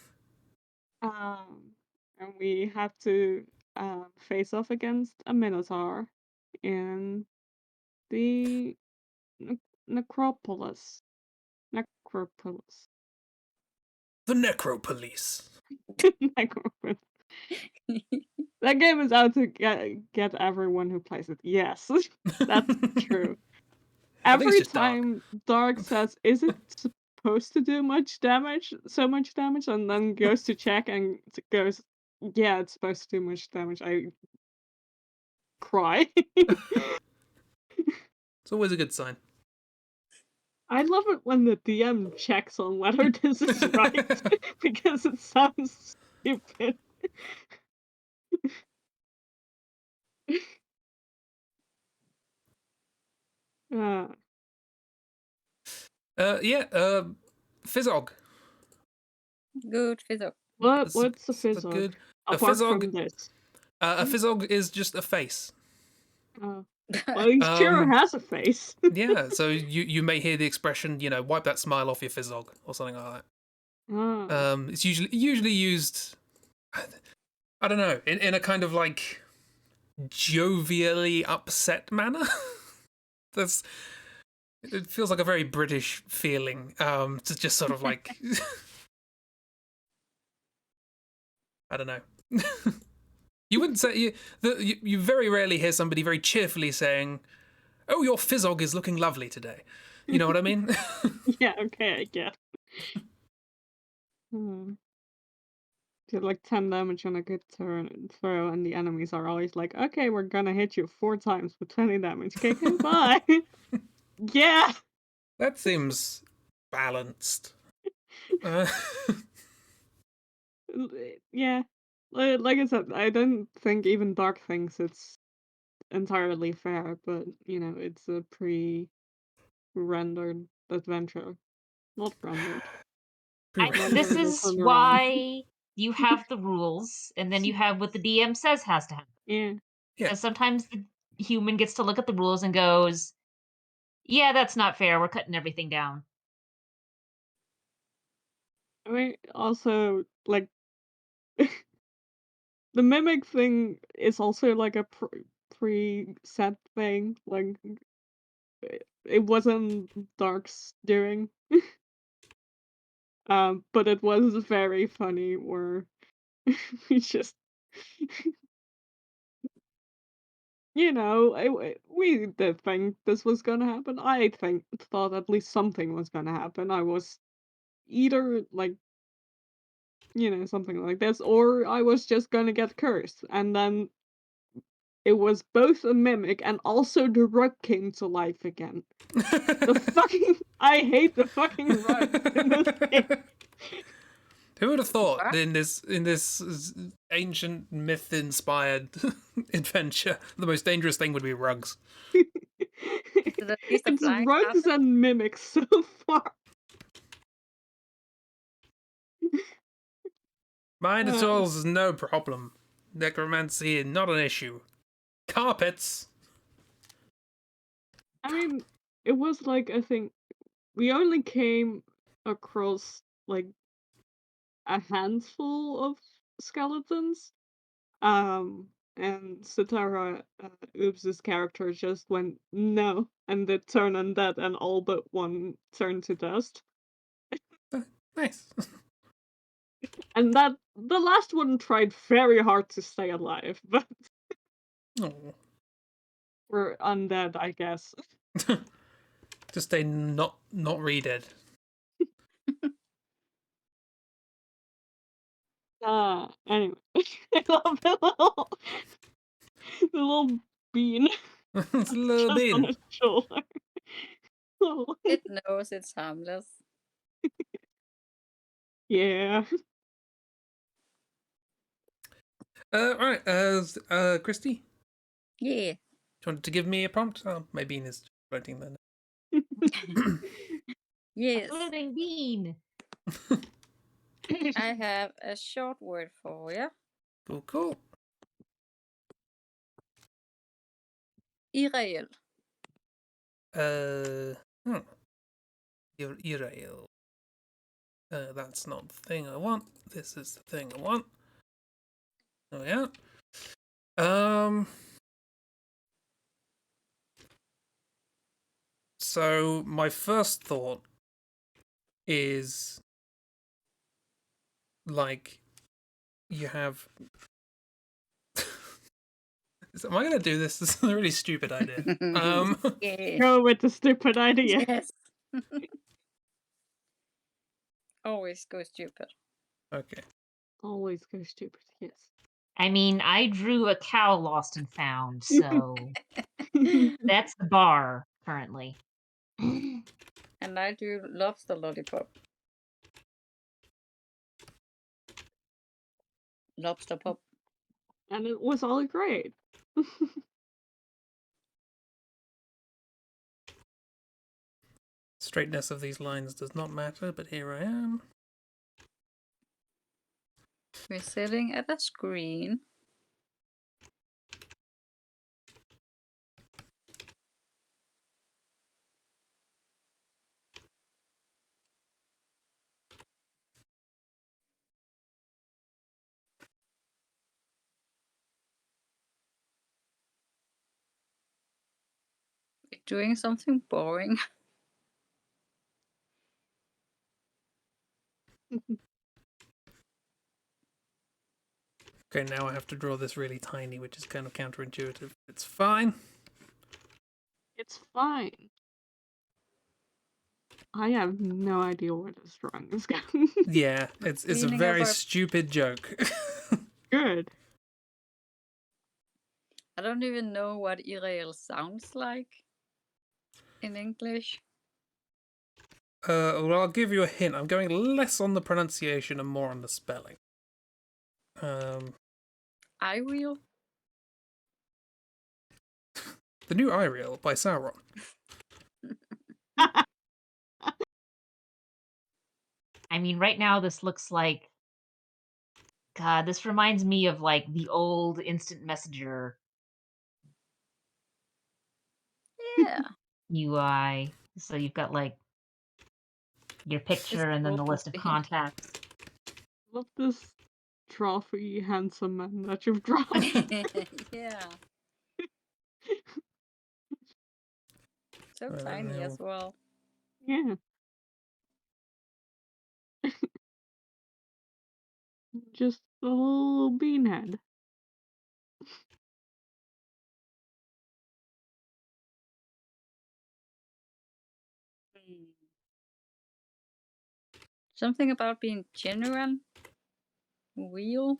And we have to face off against a Minotaur in the Necropolis. Necropolis. The Necropolice. Necropolis. That game is out to get everyone who plays it. Yes, that's true. I think it's Every just dark. time Dark says, "Is it supposed to do much damage? So much damage?" and then goes to check and goes, "Yeah, it's supposed to do much damage." I cry. It's always a good sign. I love it when the DM checks on whether this is right because it sounds stupid. Uh, Fizzog. Good fizzle. what's a It's a Fizzog? good. A Apart from Fizzog. this. A Fizzog is just a face. Well, he sure has a face. Yeah, so you may hear the expression, wipe that smile off your Fizzog or something like that. Oh. It's usually used, I don't know, in a kind of like jovially upset manner. It feels like a very British feeling. To just sort of like, I don't know. You wouldn't say you very rarely hear somebody very cheerfully saying, "Oh, your Fizzog is looking lovely today." You know what I mean? Yeah, okay, I get. Did like 10 damage on a good turn throw, and the enemies are always like, "Okay, we're gonna hit you 4 times with 20 damage. Okay, bye." Yeah. That seems balanced. Uh, Yeah. Like I said, I don't think even Dark thinks it's entirely fair, but it's a pre-rendered adventure. Not rendered. This Rendered or is turned around. why you have the rules, and then you have what the DM says has to happen. Yeah. Yeah. Because sometimes the human gets to look at the rules and goes, "Yeah, that's not fair. We're cutting everything down." I mean, also, like, the mimic thing is also like a preset thing. Like, it wasn't Dark's doing. But it was very funny where we just, we did think this was gonna happen. I thought at least something was gonna happen. I was either like, something like this, or I was just gonna get cursed. And then it was both a mimic and also the rug came to life again. The fucking I hate the fucking rugs in this game. Who would have thought What? in this ancient myth-inspired adventure, the most dangerous thing would be rugs? Is it at least a It's flying rugs carpet? and mimics so far. Minotaurs is no problem. Necromancy not an issue. Carpets. I mean, it was like, I think we only came across like a handful of skeletons. And Satara, Oobs' character just went no, and they turned undead, and all but one turned to dust. Nice. And that the last one tried very hard to stay alive, but Oh. we're undead, I guess. To stay not re-dead. Anyway, I love the little bean It's a little just on bean. his shoulder. Oh, It knows it's harmless. yeah. Right. Christy, Yeah. do you want to give me a prompt? Oh, my bean is floating then. Yes. Floating bean. I have a short word for you. Cool. Irreal. Irail. That's not the thing I want. This is the thing I want. Oh yeah. So my first thought is like you have. Am I gonna do this? This is a really stupid idea. Yeah. Go with the stupid idea. Yes. Always go stupid. Okay. Always go stupid, yes. I mean, I drew a cow lost and found, so that's the bar currently. And I do lobster lollipop. Lobster pop. And it was all great. Straightness of these lines does not matter, but here I am. We're sitting at a screen. We're doing something boring. Okay, now I have to draw this really tiny, which is kind of counterintuitive. It's fine. It's fine. I have no idea where this drawing is going. Yeah, it's a Meaning very of our- stupid joke. Good. I don't even know what irreal sounds like in English. Well, I'll give you a hint. I'm going less on the pronunciation and more on the spelling. Irreal? The new Iriel by Sauron. I mean, right now this looks like God, this reminds me of like the old instant messenger Yeah. UI. So you've got like your picture and then the list of awful. contacts. Love this trophy handsome man that you've drawn. Yeah. So tiny as well. Yeah. Just a little beanhead. Something about being genuine, real.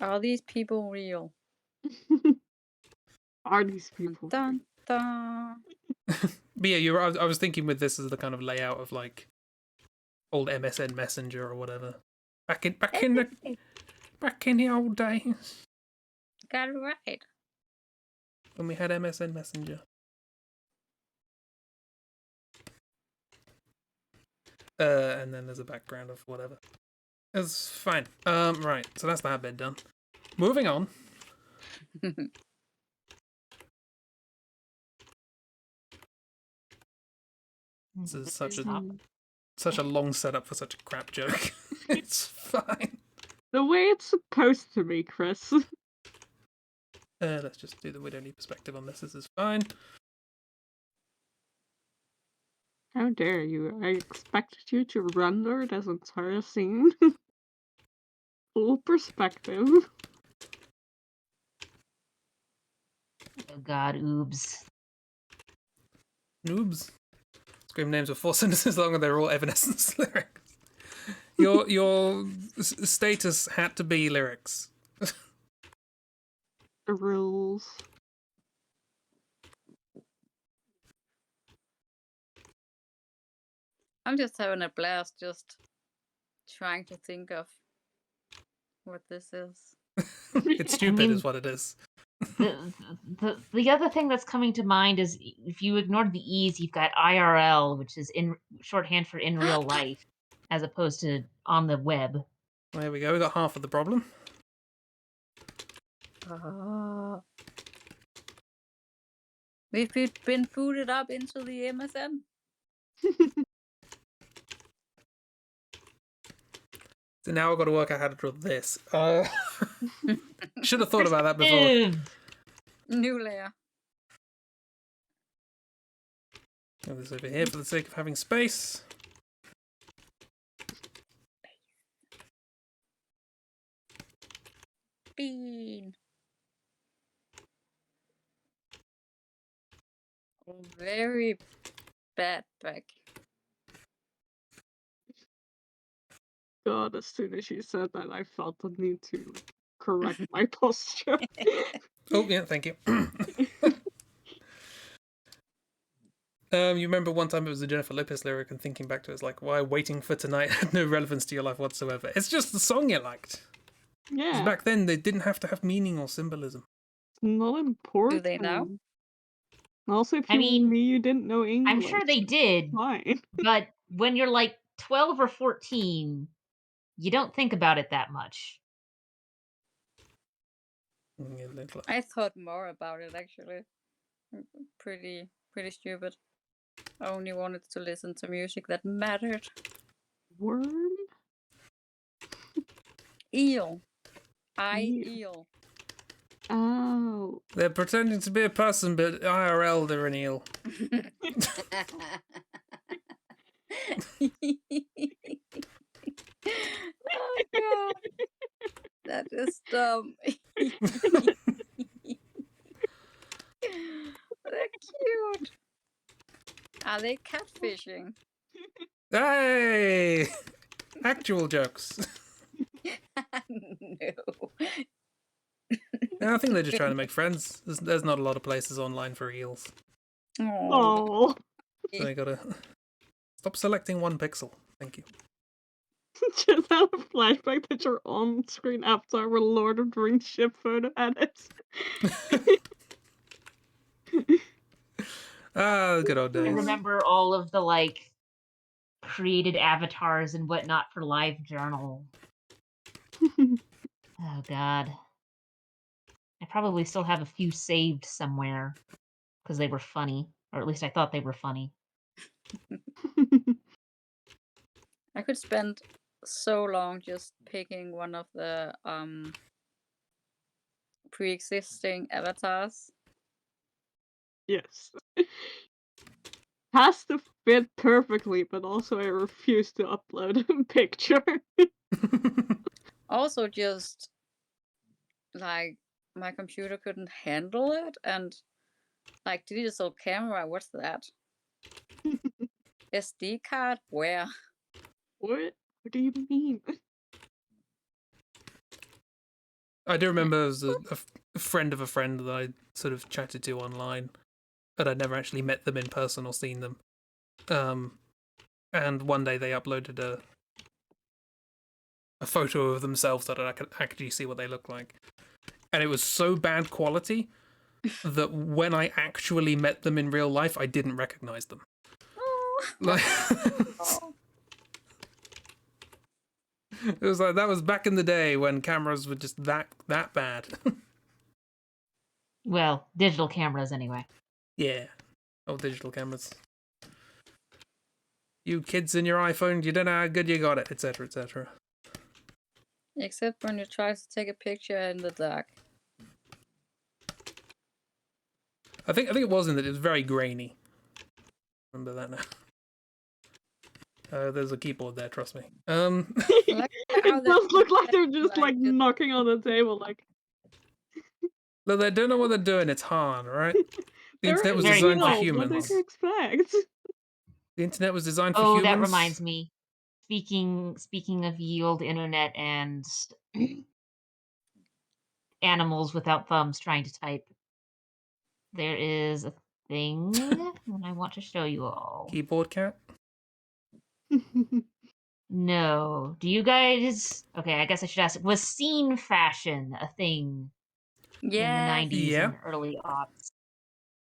Are these people real? Are these people? Dun dun. But yeah, I was thinking with this as the kind of layout of like old MSN Messenger or whatever. Back in the old days Got it right. when we had MSN Messenger. And then there's a background of whatever. It's fine. Right. So that's that bit done. Moving on. This is such a long setup for such a crap joke. It's fine. The way it's supposed to be, Chris. Let's just do the we don't need perspective on this. This is fine. How dare you? I expected you to render this entire scene. Full perspective. Oh God, oobs. Noobs. Scream names with 4 sentences long and they're all Evanescence lyrics. Your status had to be lyrics. The rules. I'm just having a blast just trying to think of what this is. It's stupid is what it is. The other thing that's coming to mind is if you ignored the E's, you've got IRL, which is in shorthand for in real life, as opposed to on the web. There we go. We got half of the problem. We've been booted up into the MSN. So now I've got to work out how to draw this. Should have thought about that before. New layer. Move this over here for the sake of having space. Bean. Very bad back. God, as soon as you said that, I felt the need to correct my posture. Oh, yeah, thank you. You remember one time it was a Jennifer Lopez lyric, and thinking back to it, it's like, why waiting for tonight had no relevance to your life whatsoever. It's just the song you liked. Yeah. 'Cause back then, they didn't have to have meaning or symbolism. It's not important. Do they now? Also, if I you mean, knew you didn't know English. I'm sure they did, fine. but when you're like 12 or 14, you don't think about it that much. I thought more about it actually. Pretty stupid. I only wanted to listen to music that mattered. Worm? Eel. Eel. Oh. They're pretending to be a person, but IRL, they're an eel. Oh god. That is dumb. They're cute. Are they catfishing? Hey! Actual jokes. No. I think they're just trying to make friends. There's not a lot of places online for eels. Oh. So they gotta stop selecting 1 pixel. Thank you. Just have a flashback that your on-screen avatar were Lord of the Rings ship photo edits. Good old I days. remember all of the like created avatars and whatnot for LiveJournal. Oh god. I probably still have a few saved somewhere because they were funny, or at least I thought they were funny. I could spend so long just picking one of the pre-existing avatars. Yes. Has to fit perfectly, but also I refuse to upload a picture. Also, just like my computer couldn't handle it, and like digital camera, what's that? SD card? Where? What? What do you mean? I do remember as a friend of a friend that I sort of chatted to online, but I'd never actually met them in person or seen them. And one day they uploaded a photo of themselves that I could actually see what they look like. And it was so bad quality that when I actually met them in real life, I didn't recognize them. Like, Oh. it was like that was back in the day when cameras were just that bad. Well, digital cameras anyway. Yeah. Oh, digital cameras. You kids in your iPhone, you don't know how good you got it, etc., etc. Except when you try to take a picture in the dark. I think it was in that it was very grainy. Remember that now. There's a keyboard there, trust me. Like how It they does look like they're just like, like knocking on the table, like Look, they don't know what they're doing. It's hard, right? The they're internet was Very designed for quiet. what humans. did you expect? The internet was designed for Oh, humans. that reminds me. Speaking of ye old internet and animals without thumbs trying to type, there is a thing that I want to show you all. Keyboard cat. No. Do you guys... Okay, I guess I should ask. Was scene fashion a thing in the yes. 90s Yeah. and early aughts?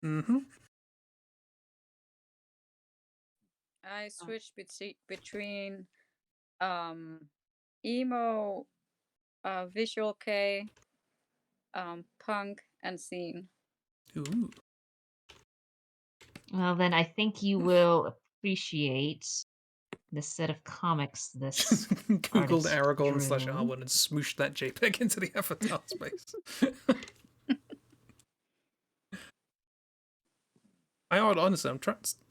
Mm-hmm. I switched between emo, visual K, punk, and scene. Ooh. Well, then I think you will appreciate this set of comics this Googled artist Aragon drew. / R1 and smooshed that JPEG into the avatar space. Honestly, I'm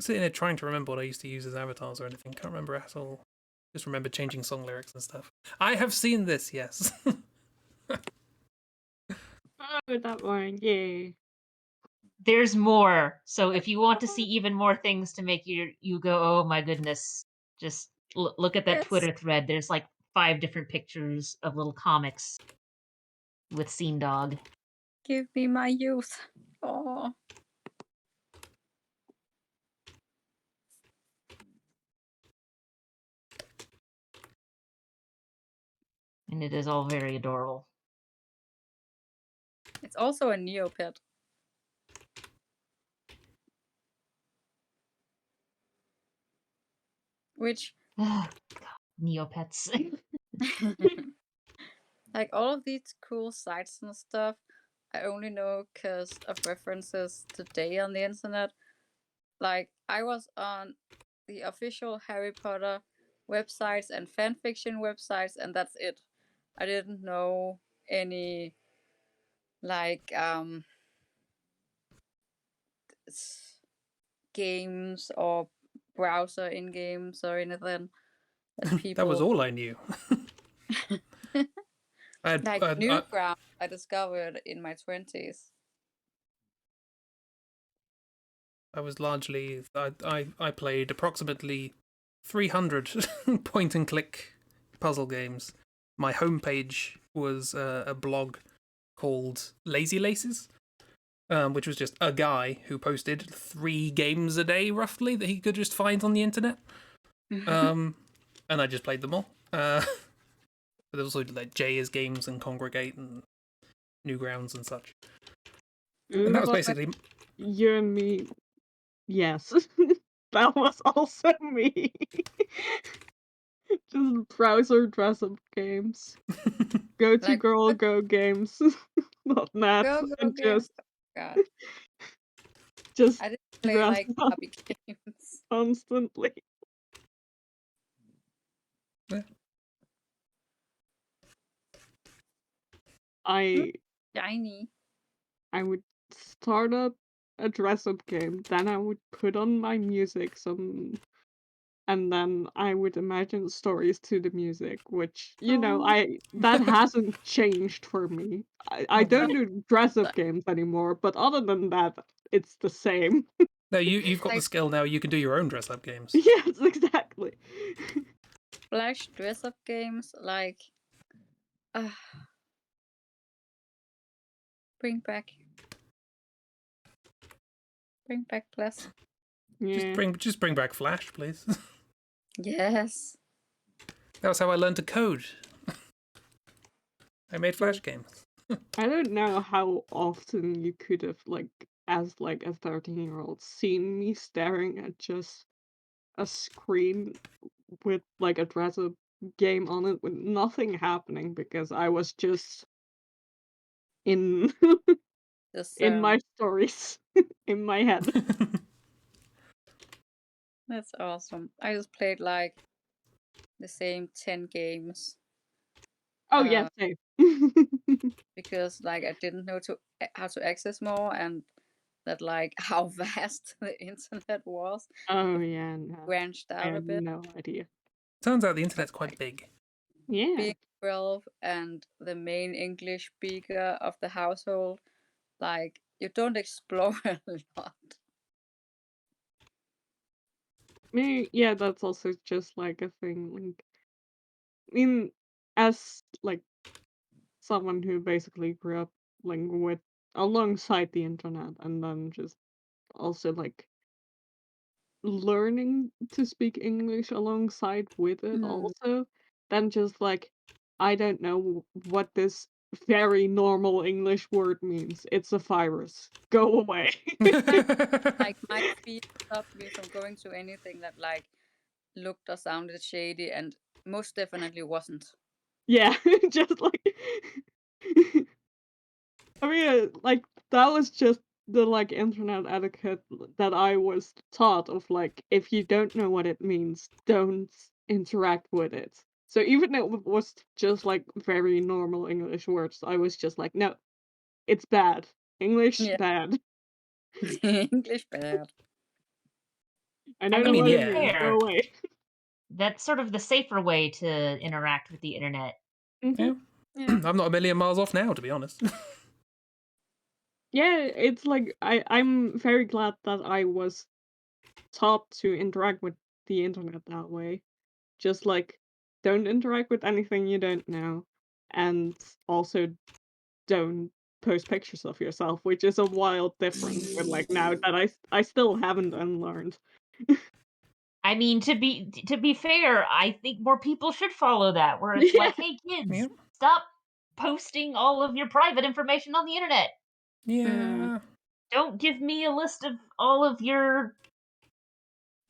sitting here trying to remember what I used to use as avatars or anything. Can't remember at all. Just remember changing song lyrics and stuff. I have seen this, yes. Oh, that one, yay. There's more. So if you want to see even more things to make you go, oh my goodness, just look at that Yes. Twitter thread. There's like 5 different pictures of little comics with Scene Dog. Give me my youth. Oh. And it is all very adorable. It's also a Neopet. Which Neopets. like all of these cool sites and stuff, I only know because of references today on the internet. Like I was on the official Harry Potter websites and fanfiction websites, and that's it. I didn't know any like games or browser in games or anything that people That was all I knew. like Newgrounds I discovered in my 20s. I was largely I played approximately 300 point and click puzzle games. My homepage was a blog called Lazy Laces, which was just a guy who posted 3 games a day roughly that he could just find on the internet. And I just played them all. But there was also like Jay's games and Congregate and Newgrounds and such. And that was basically You and me. Yes. That was also me. Just browser dress-up games. Go to Like, girl, go games. Not math. go And games. God. just I didn't play dress like up hobby games. constantly. Yeah. I Shiny. I would start up a dress-up game, then I would put on my music, and then I would imagine stories to the music, which, Oh. that hasn't changed for me. I Oh, don't no. do dress-up games anymore, but other than that, it's the same. No, you've got the Like skill now. You can do your own dress-up games. Yes, exactly. Flash dress-up games, like uh, bring back plus. Yeah. Just bring back Flash, please. Yes. That was how I learned to code. I made True. Flash games. I don't know how often you could have, as a 13-year-old, seen me staring at just a screen with a dress-up game on it with nothing happening because I was just in Just in my stories in my head. that's awesome. I just played like the same 10 games. Oh yeah, same. Because like I didn't know how to access more, and that like how vast the internet was. Oh yeah, no. Branched I out a have bit. no idea. Turns out the internet's quite big. Yeah. Being 12 and the main English speaker of the household, like you don't explore a lot. Maybe yeah, that's also just a thing. I mean, as someone who basically grew up with alongside the internet and then just also learning to speak English alongside with it Hmm. also, then just I don't know what this very normal English word means. It's a virus. Go away. Like my fear stopped me from going to anything that like looked or sounded shady, and most definitely wasn't. Yeah, just I mean, that was just the internet etiquette that I was taught of if you don't know what it means, don't interact with it. So even if it was just very normal English words, I was just like, no, it's bad. English Yeah. bad. English bad. I I don't I know mean, mean, what to it be yeah. means. fair, Go away. that's sort of the safer way to interact with the internet. Hmm. Yeah. Yeah. I'm not a million miles off now, to be honest. Yeah, it's I'm very glad that I was taught to interact with the internet that way. Just don't interact with anything you don't know, and also don't post pictures of yourself, which is a wild difference with now that I still haven't unlearned. I mean, to be fair, I think more people should follow that, where it's Yeah, like, hey Yeah. kids, stop posting all of your private information on the internet. Mm. Yeah. Don't give me a list of all of your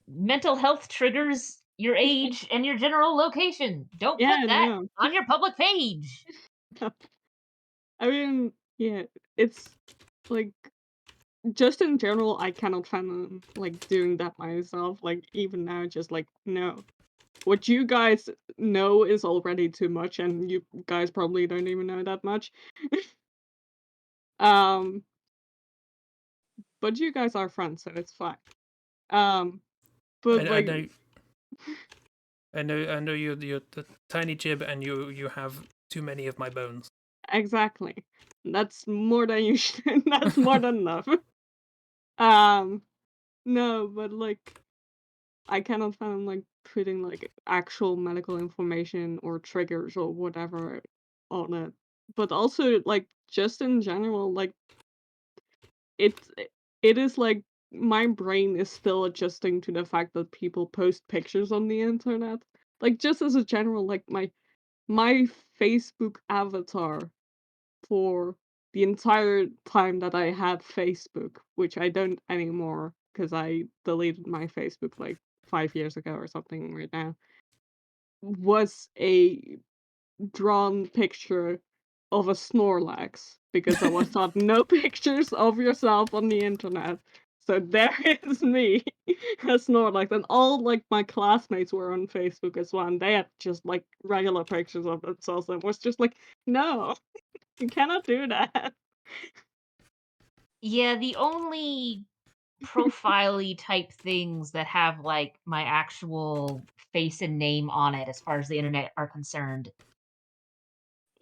mental health triggers, your age, and your general location. Don't put yeah, that no. on your public page. I mean, yeah, it's like just in general, I cannot fathom doing that myself. Even now, just no. What you guys know is already too much, and you guys probably don't even know that much. Um, but you guys are friends, so it's fine. Um, but I know. I know you're the tiny Chib, and you have too many of my bones. exactly. That's more than you should. That's more than enough. Um, no, but I cannot find putting actual medical information or triggers or whatever on it. But also just in general, it's it is my brain is still adjusting to the fact that people post pictures on the internet. Just as a general, my Facebook avatar for the entire time that I had Facebook, which I don't anymore because I deleted my Facebook 5 years ago or something right now, was a drawn picture of a Snorlax because I was taught no pictures of yourself on the internet. So there is me as Snorlax, and all like my classmates were on Facebook as well, and they had just like regular pictures of themselves, and was just like, no, you cannot do that. Yeah, the only profile-y type things that have like my actual face and name on it as far as the internet are concerned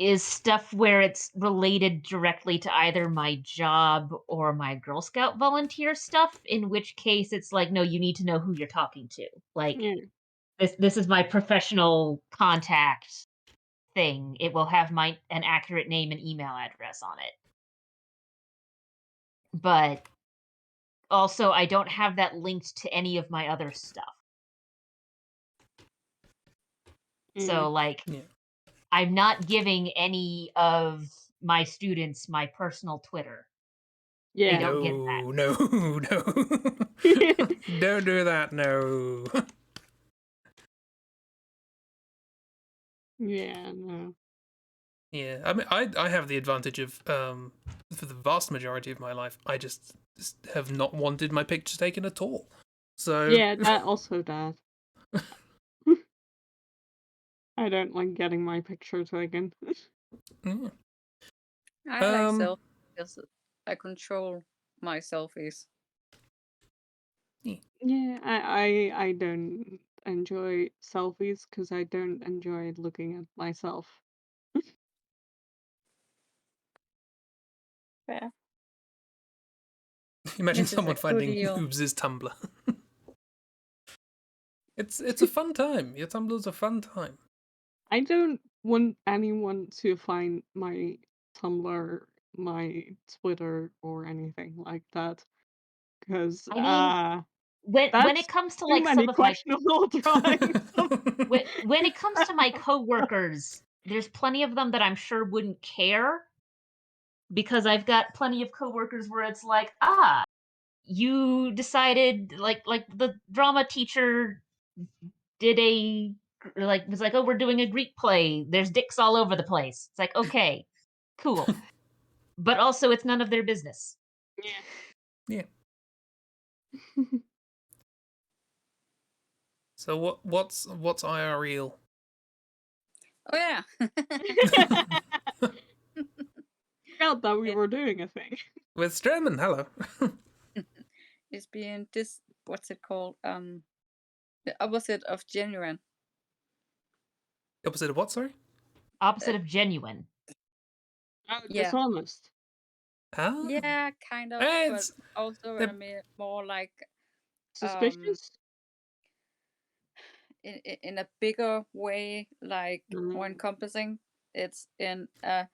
is stuff where it's related directly to either my job or my Girl Scout volunteer stuff, in which case it's like, no, you need to know who you're talking to. Like Yeah. this is my professional contact thing. It will have an accurate name and email address on it. But also I don't have that linked to any of my other stuff. So like Yeah. I'm not giving any of my students my personal Twitter. They Yeah. don't get that. No. Don't do that, no. Yeah, no. Yeah, I mean, I have the advantage of, for the vast majority of my life, I just have not wanted my pictures taken at all. So Yeah, that also that. I don't like getting my picture taken. yeah. I like Um, selfies because I control my selfies. Yeah, I don't enjoy selfies because I don't enjoy looking at myself. Fair. imagine This is a someone good finding deal. Oobs' Tumblr. It's a fun time. Your Tumblr's a fun time. I don't want anyone to find my Tumblr, my Twitter, or anything like that because I mean, when that's it comes to too like many some of my questionable drawings. when it comes to my coworkers, there's plenty of them that I'm sure wouldn't care because I've got plenty of coworkers where it's like, you decided like the drama teacher did was like, oh, we're doing a Greek play. There's dicks all over the place. It's like, okay, cool. But also it's none of their business. Yeah. Yeah. So what's IRL? Oh yeah. Forgot that we It- were doing a thing. With Strowman, hello. It's being this, what's it called? The opposite of genuine. Opposite of what, sorry? Opposite of genuine. Oh, Yeah. dishonest. Ah. Yeah, kind of, Eh, but it's also they're- more like Suspicious? in a bigger way, like more Mm. encompassing. It's in a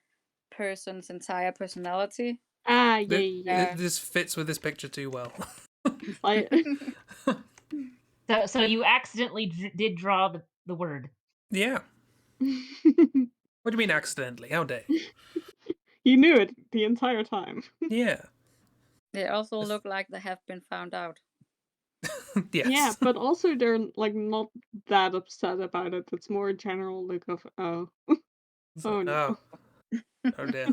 person's entire personality. Ah, yeah, th- yeah. th- Yeah. this fits with this picture too well. Like, So you accidentally did draw the word. Yeah. What do you mean accidentally? How dare you? he knew it the entire time. Yeah. They also look like they have been found out. Yes. Yeah, but also they're like not that upset about it. It's more a general look of oh, So- oh no. Oh dear.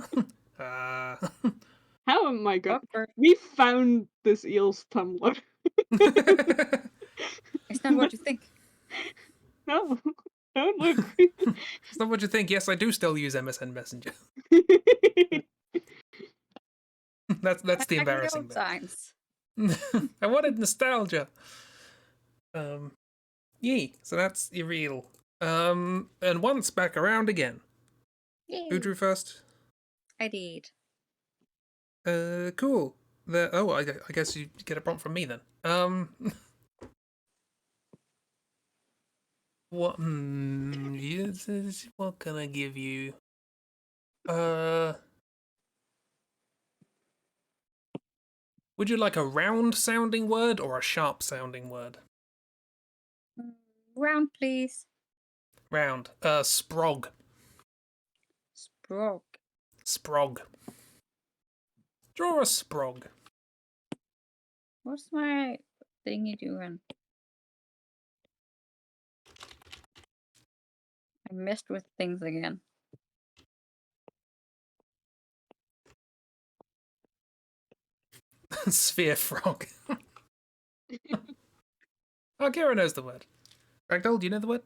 Uh, How am I going? Awkward. We found this eel's Tumblr. It's not what you think. No, don't look. it's not what you think. Yes, I do still use MSN Messenger. that's Back the in the embarrassing old bit. times. I wanted nostalgia. Yee. So that's your reel. And once back around again. Yay. Who drew first? I did. Cool. I guess you get a prompt from me then. What? What can I give you? Would you like a round sounding word or a sharp sounding word? Round, please. Round. Sprog. Sprog. Sprog. Draw a sprog. What's my thingy doing? I messed with things again. Sphere frog. Oh, Kira knows the word. Ragdoll, do you know the word?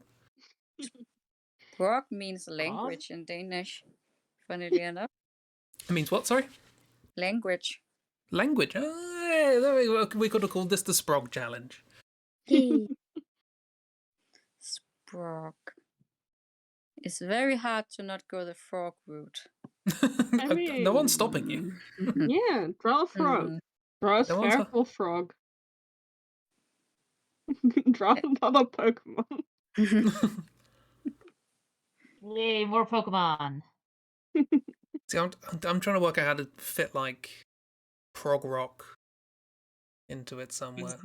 Frog means language in Danish, funnily enough. It means what, sorry? Language. Language. Oh, yeah, we could have called this the Sprog Challenge. Sprog. It's very hard to not go the frog route. I mean, No one's stopping you. Yeah, draw a frog. Draw a No one's spherical frog. Draw another Pokemon. Yay, more Pokemon. See, I'm trying to work out how to fit like prog rock into it somewhere.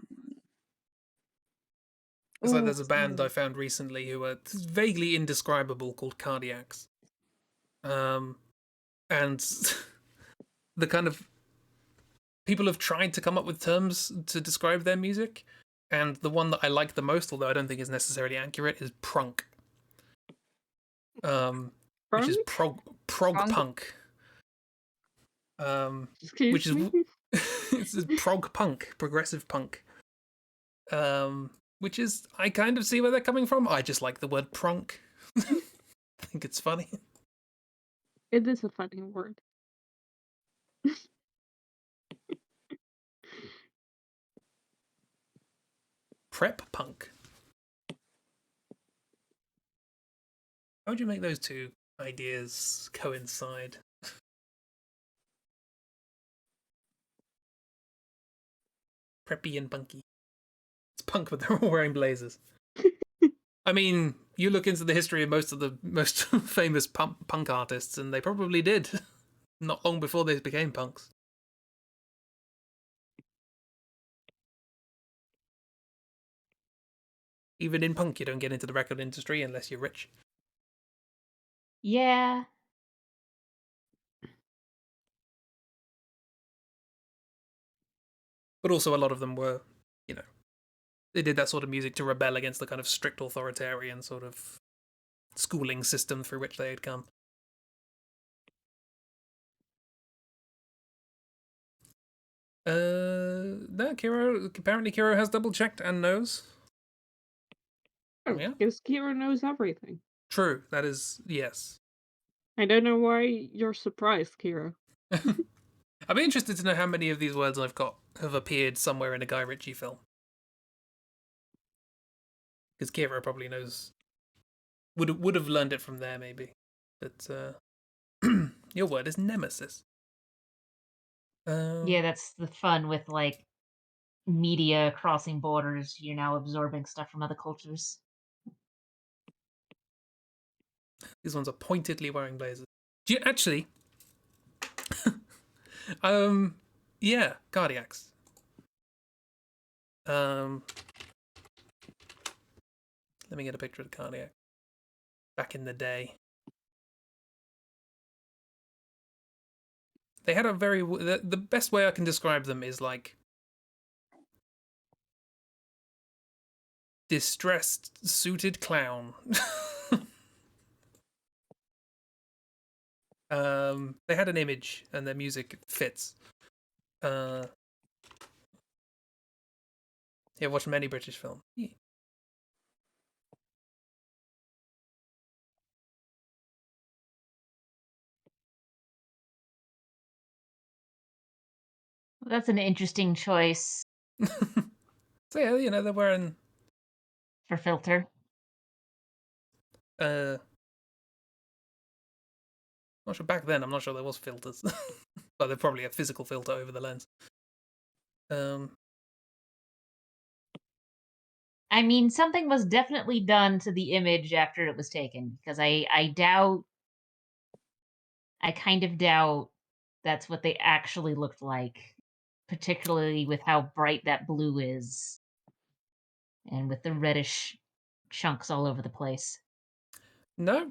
It's like there's a band I found recently who are vaguely indescribable called Cardiacs. And the kind of people have tried to come up with terms to describe their music, and the one that I like the most, although I don't think is necessarily accurate, is prunk. Which is prog punk. Which is it's prog punk, progressive punk. Which is, I kind of see where they're coming from. I just like the word prunk. I think it's funny. It is a funny word. Prep punk. How would you make those two ideas coincide? Preppy and punky. It's punk, but they're all wearing blazers. I mean, you look into the history of most of the most famous punk artists, and they probably did. Not long before they became punks. Even in punk, you don't get into the record industry unless you're rich. Yeah. But also a lot of them were, they did that sort of music to rebel against the kind of strict authoritarian sort of schooling system through which they had come. No, apparently Kiro has double checked and knows. Oh, yeah? Because Kira knows everything. True, that is, yes. I don't know why you're surprised, Kira. I'd be interested to know how many of these words I've got have appeared somewhere in a Guy Ritchie film. Because Kira probably knows, would have learned it from there maybe. But your word is nemesis. Yeah, that's the fun with like media crossing borders. You're now absorbing stuff from other cultures. These ones are pointedly wearing blazers. Do you actually? Yeah, cardiacs. Let me get a picture of the cardiac. Back in the day, they had a very the best way I can describe them is like distressed suited clown. They had an image and their music fits. Yeah, watched many British films. Yeah. Well, that's an interesting choice. So yeah, they're wearing for filter. Not sure back then. I'm not sure there was filters, but they're probably a physical filter over the lens. I mean, something was definitely done to the image after it was taken, because I kind of doubt that's what they actually looked like, particularly with how bright that blue is and with the reddish chunks all over the place. No,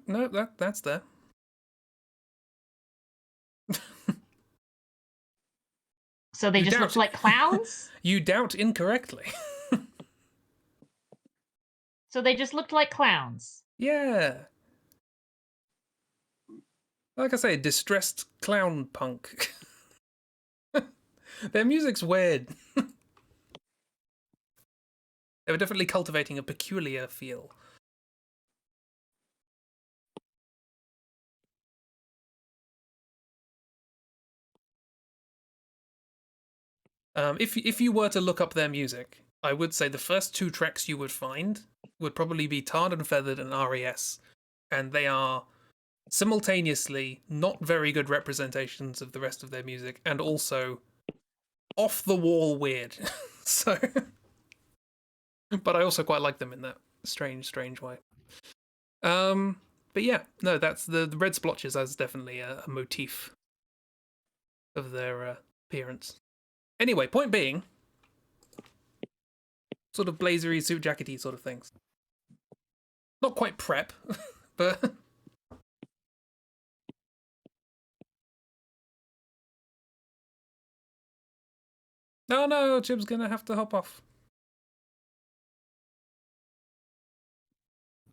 that's there. So they just looked like clowns? You doubt incorrectly. So they just looked like clowns? Yeah. Like I say, distressed clown punk. Their music's weird. They were definitely cultivating a peculiar feel. If you were to look up their music, I would say the first 2 tracks you would find would probably be Tarred and Feathered and RES, and they are simultaneously not very good representations of the rest of their music, and also off the wall weird. So, but I also quite like them in that strange way. But yeah, no, that's the red splotches as definitely a motif of their appearance. Anyway, point being, sort of blazery, suit jackety sort of things. Not quite prep, but no, Chib's gonna have to hop off.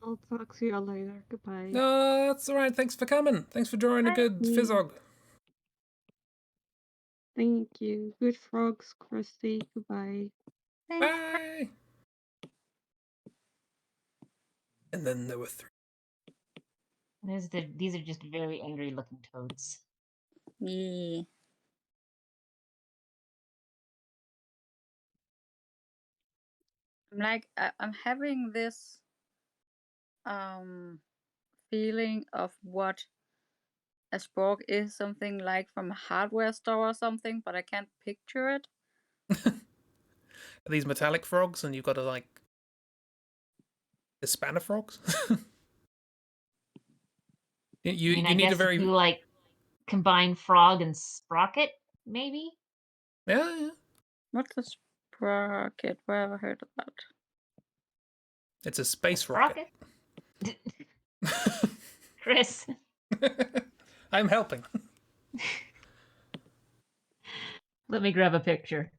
I'll talk to you later. Goodbye. No, that's alright. Thanks for coming. Thanks for drawing a good Fizzog. Thank you. Good frogs, Christi. Goodbye. Bye. And then there were 3. These are just very angry looking toads. Yeah. I'm having this feeling of what a spork is, something like from a hardware store or something, but I can't picture it. Are these metallic frogs, and you've got to like the spanner frogs? you need a very you like combine frog and sprocket, maybe. yeah. What's a sprocket? Where have I heard of that? It's a space rocket. Chris. I'm helping. Let me grab a picture.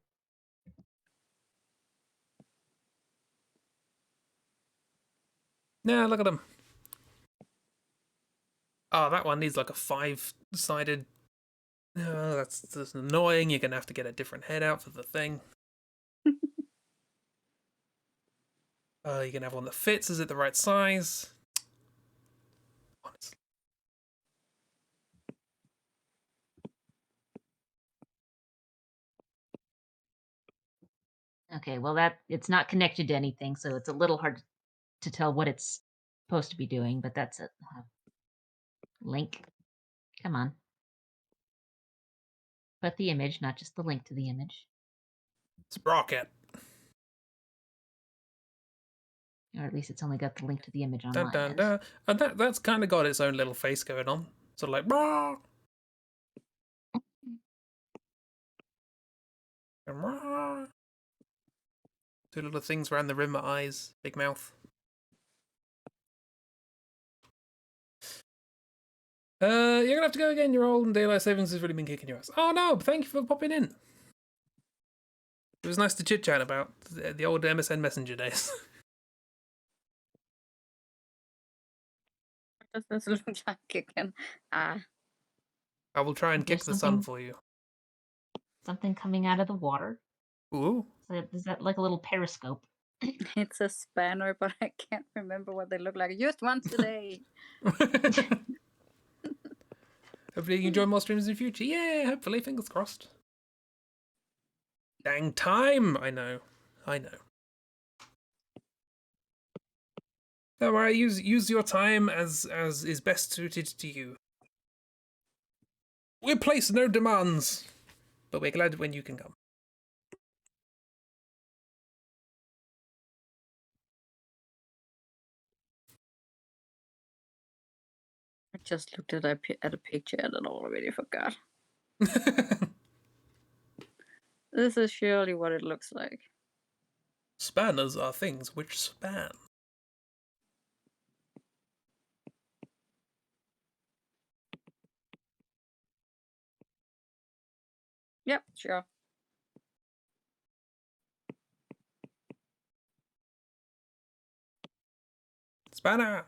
Yeah, look at them. Oh, that one needs like a 5-sided. Oh, that's annoying. You're gonna have to get a different head out for the thing. You can have one that fits. Is it the right size? Honestly. Okay, well it's not connected to anything, so it's a little hard to tell what it's supposed to be doing, but that's it. Link. Come on. But the image, not just the link to the image. Sprocket. Or at least it's only got the link to the image on Dun, my dun, end. dun. And that's kind of got its own little face going on. Sort of like, rah! And rah! 2 little things around the rim of eyes, big mouth. You're gonna have to go again. Your old daylight savings has really been kicking your ass. Oh no, thank you for popping in. It was nice to chit chat about the old MSN Messenger days. What does this look like again? I will try and kick the sun for you. Something coming out of the water. Ooh. So is that like a little periscope? It's a spanner, but I can't remember what they look like. I used one today. Hopefully you can join more streams in the future. Yeah, hopefully, fingers crossed. Dang time! I know. Don't worry, use your time as is best suited to you. We place no demands, but we're glad when you can come. I just looked at a picture and I already forgot. This is surely what it looks like. Spanners are things which span. Yep, sure. Spanner!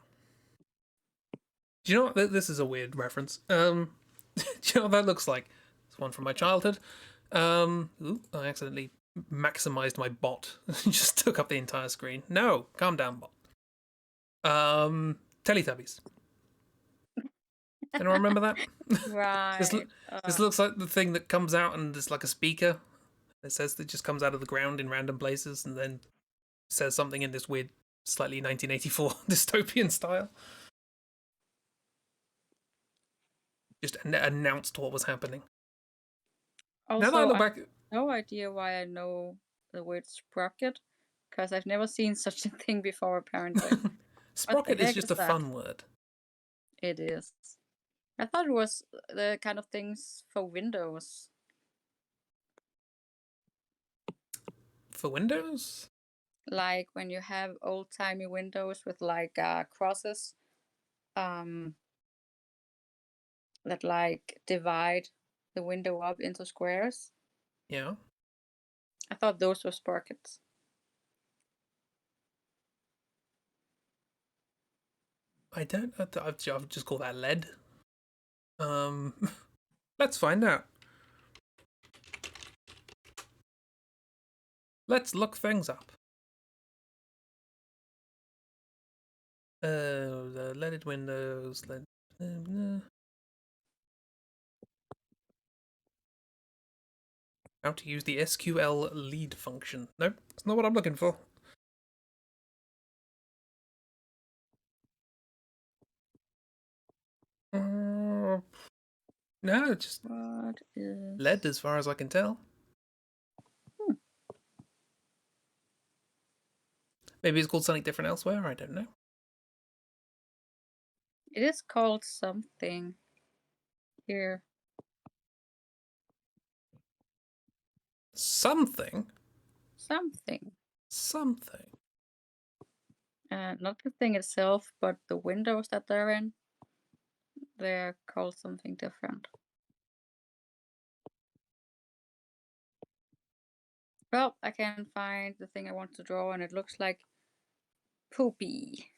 Do you know what? This is a weird reference. Do you know what that looks like? It's one from my childhood. Ooh, I accidentally maximized my bot. Just took up the entire screen. No, calm down, bot. Teletubbies. Anyone remember that? This, Right. this looks like the thing that comes out and it's like a speaker. It says that just comes out of the ground in random places and then says something in this weird, slightly 1984 dystopian style. Just announced what was happening. Now that I Also, look I back, have no idea why I know the word sprocket, because I've never seen such a thing before, apparently. What the sprocket is heck just is a that? fun word. It is. I thought it was the kind of things for Windows. For Windows? Like when you have old-timey windows with like crosses that like divide the window up into squares. Yeah. I thought those were sprockets. I don't know. I've just called that lead. Let's find out. Let's look things up. The leaded windows. How to use the SQL lead function. Nope, that's not what I'm looking for. No, just What is lead as far as I can tell. Maybe it's called something different elsewhere, I don't know. It is called something here. Something? Something. Something. Not the thing itself, but the windows that they're in. They're called something different. Well, I can find the thing I want to draw, and it looks like poopy.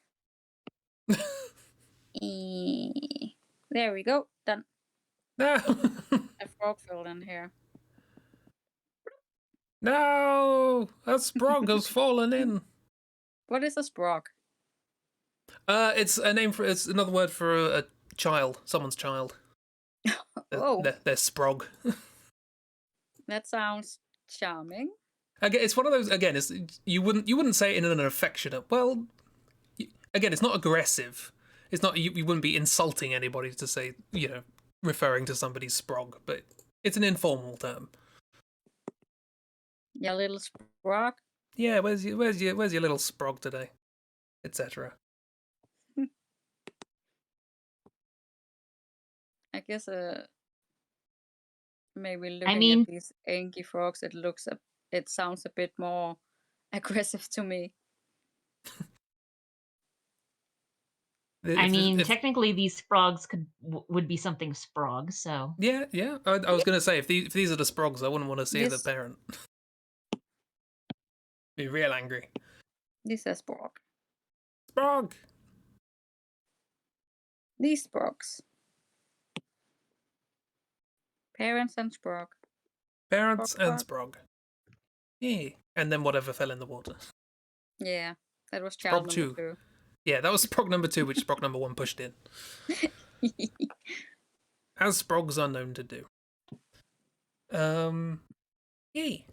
There we go. Done. No! A frog filled in here. No! A sprog has fallen in. What is a sprog? It's a name for. It's another word for a child, someone's child. Oh, They're sprog. that sounds charming. Again, it's one of those. Again, it's you wouldn't say it in an affectionate. Well, again, it's not aggressive. It's not you wouldn't be insulting anybody to say referring to somebody's sprog, but it's an informal term. Yeah, little sprog. Yeah, where's your little sprog today, etc. I guess maybe looking at these Anki frogs, it sounds a bit more aggressive to me. Technically, these sprogs would be something sprog. So yeah. I was gonna say if these are the sprogs, I wouldn't want to see the parent. Be real angry. This is sprog. Sprog. These sprogs. Parents and sprog. Parents and sprog. Yeah. And then whatever fell in the water. Yeah, that was child number 2. Yeah, that was sprog number 2, which sprog number 1 pushed in. As sprogs are known to do. Yay.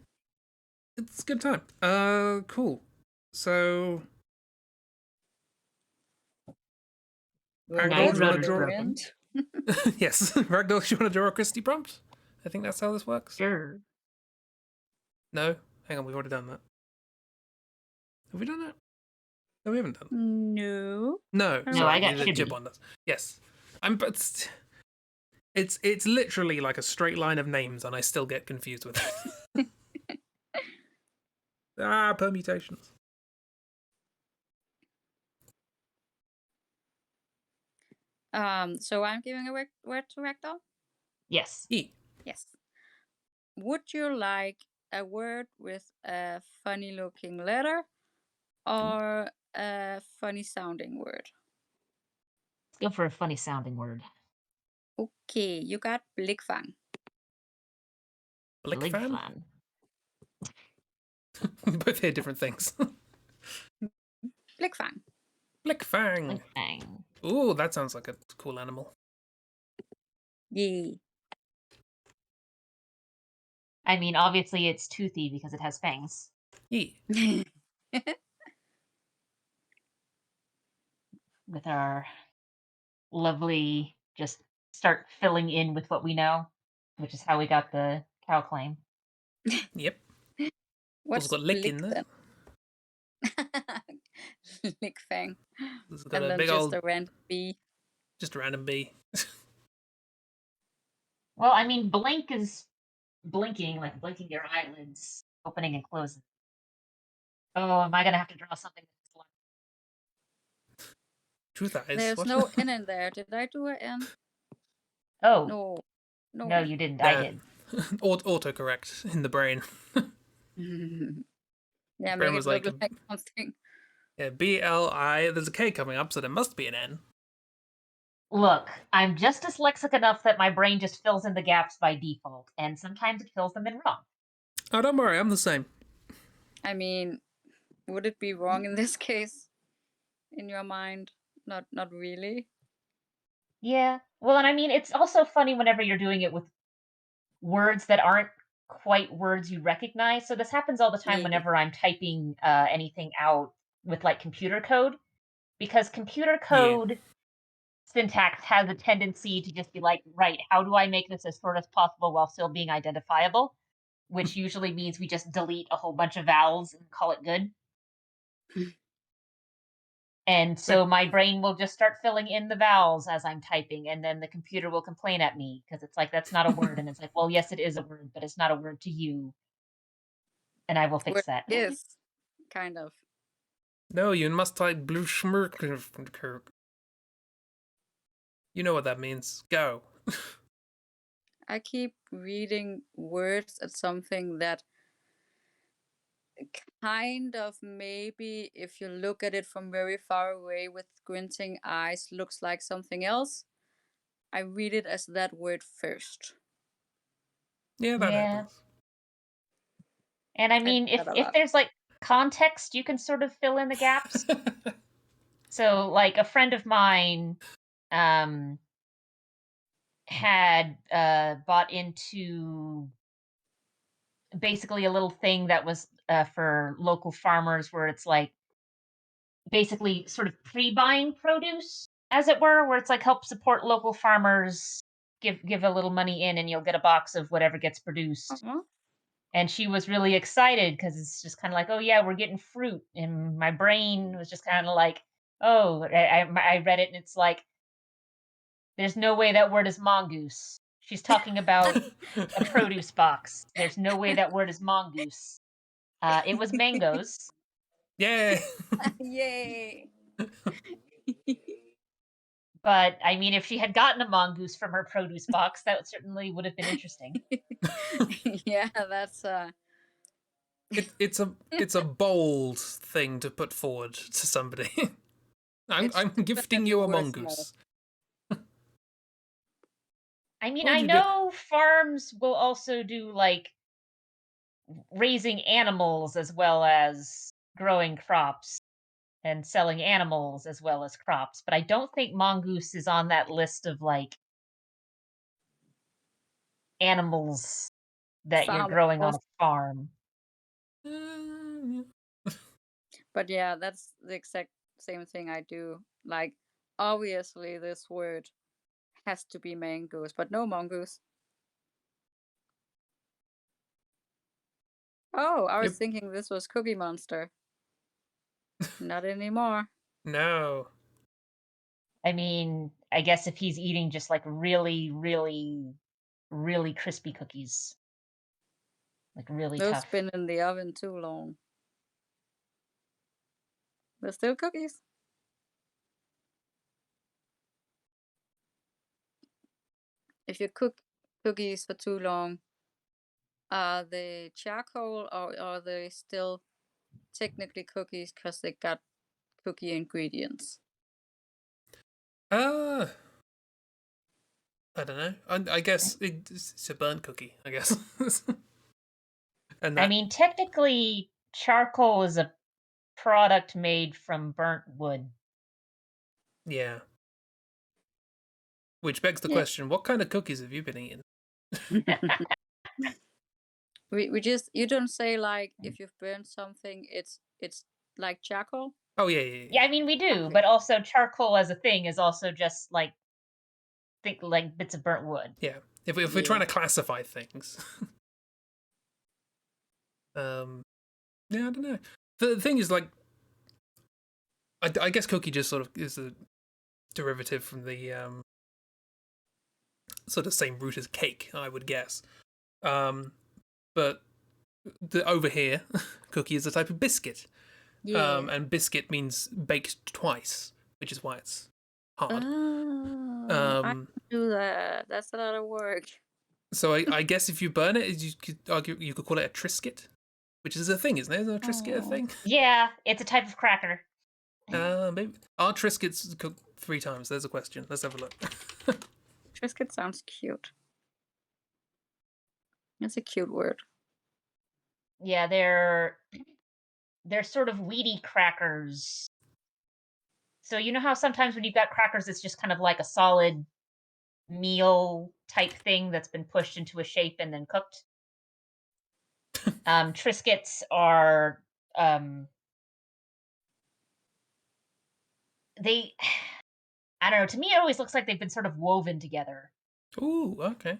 It's a good time. Cool. So Ragdoll, do you want to draw? Yes, Ragdoll, do you want to draw a Christi prompt? I think that's how this works. Sure. No? Hang on, we've already done that. Have we done that? No, we haven't done that. No. No, I got the Chibi. Chib one does. Yes. But it's literally like a straight line of names, and I still get confused with it. Permutations. So I'm giving a word to Ragdoll? Yes. Yes. Would you like a word with a funny looking letter or a funny sounding word? Let's go for a funny sounding word. Okay, you got Blickfang. Blick Big fan? fan. Both hear different things. Blickfang. Blick fang. Big fang. Ooh, that sounds like a cool animal. Yay. I mean, obviously it's toothy because it has fangs. Yeah. With our lovely, just start filling in with what we know, which is how we got the cow claim. Yep. What's Also got lick blick in there. then? Blickfang. It's got And a then big just old, a random bee. just a random bee. Well, I mean, blink is blinking, like blinking your eyelids, opening and closing. Oh, am I gonna have to draw something that's like Truth eyes. There's What? no N in there. Did I do an N? Oh, No. no, No. you didn't. I Nah. did. Autocorrect in the brain. Yeah, Brain make was it look like, like something. yeah, BLI. There's a K coming up, so there must be an N. Look, I'm just dyslexic enough that my brain just fills in the gaps by default, and sometimes it fills them in wrong. Oh, don't worry, I'm the same. I mean, would it be wrong in this case? In your mind? Not really. Yeah. Well, and I mean, it's also funny whenever you're doing it with words that aren't quite words you recognize. So this happens all the time Yeah. whenever I'm typing anything out with like computer code, because computer Yeah. code syntax has a tendency to just be like, right, how do I make this as short as possible while still being identifiable? Which usually means we just delete a whole bunch of vowels and call it good. And so my brain will just start filling in the vowels as I'm typing, and then the computer will complain at me because it's like, that's not a word. And it's like, well, yes, it is a word, but it's not a word to you. And I will fix Word that. is kind of. No, you must type blue schmirk. You know what that means. Go. I keep reading words at something that kind of maybe, if you look at it from very far away with squinting eyes, looks like something else. I read it as that word first. Yeah, that Yeah. happens. And I do mean, that a if lot. there's like context, you can sort of fill in the gaps. So like a friend of mine had bought into basically a little thing that was for local farmers, where it's like basically sort of pre-buying produce, as it were, where it's like help support local farmers, give a little money in and you'll get a box of whatever gets produced. Uh-huh. And she was really excited because it's just kind of like, oh yeah, we're getting fruit. And my brain was just kind of like, oh, I read it and it's like, there's no way that word is mongoose. She's talking about a produce box. There's no way that word is mongoose. It was mangoes. Yeah. Yay! But I mean, if she had gotten a mongoose from her produce box, that certainly would have been interesting. Yeah, that's It's a bold thing to put forward to somebody. I'm gifting definitely you a worth more. mongoose. I mean, What would I you do? know farms will also do like raising animals as well as growing crops and selling animals as well as crops, but I don't think mongoose is on that list of like animals that you're Farm growing on animals. a farm. But yeah, that's the exact same thing I do. Like, obviously, this word has to be mangoes, but no mongoose. Oh, I was Yep. thinking this was Cookie Monster. Not anymore. No. I mean, I guess if he's eating just like really, really, really crispy cookies, like really Those tough. been in the oven too long. They're still cookies. If you cook cookies for too long, are they charcoal or are they still technically cookies because they got cookie ingredients? I don't know. I guess it's a burnt cookie, I guess. And I that, mean, technically, charcoal is a product made from burnt wood. yeah. Which begs the Yeah. question: what kind of cookies have you been eating? We just you don't say like if you've burned something, it's like charcoal. Oh yeah. Yeah, I mean, we do, Okay. but also charcoal as a thing is also just like think like bits of burnt wood. Yeah. If we're trying to classify things, yeah, I don't know. The thing is, like, I guess cookie just sort of is a derivative from the sort of same root as cake, I would guess. But over here, cookie is a type of biscuit. Yeah. And biscuit means baked twice, which is why it's hard. Oh, I can do that. That's a lot of work. So I guess if you burn it, you could argue you could call it a Triscuit, which is a thing, isn't it? Isn't a Triscuit a thing? Yeah, it's a type of cracker. Maybe. Are Triscuits cooked 3 times? There's a question. Let's have a look. Triscuit sounds cute. It's a cute word. Yeah, they're sort of wheaty crackers. So you know how sometimes when you've got crackers, it's just kind of like a solid meal type thing that's been pushed into a shape and then cooked. Triscuits are they I don't know, to me it always looks like they've been sort of woven together. Ooh, okay.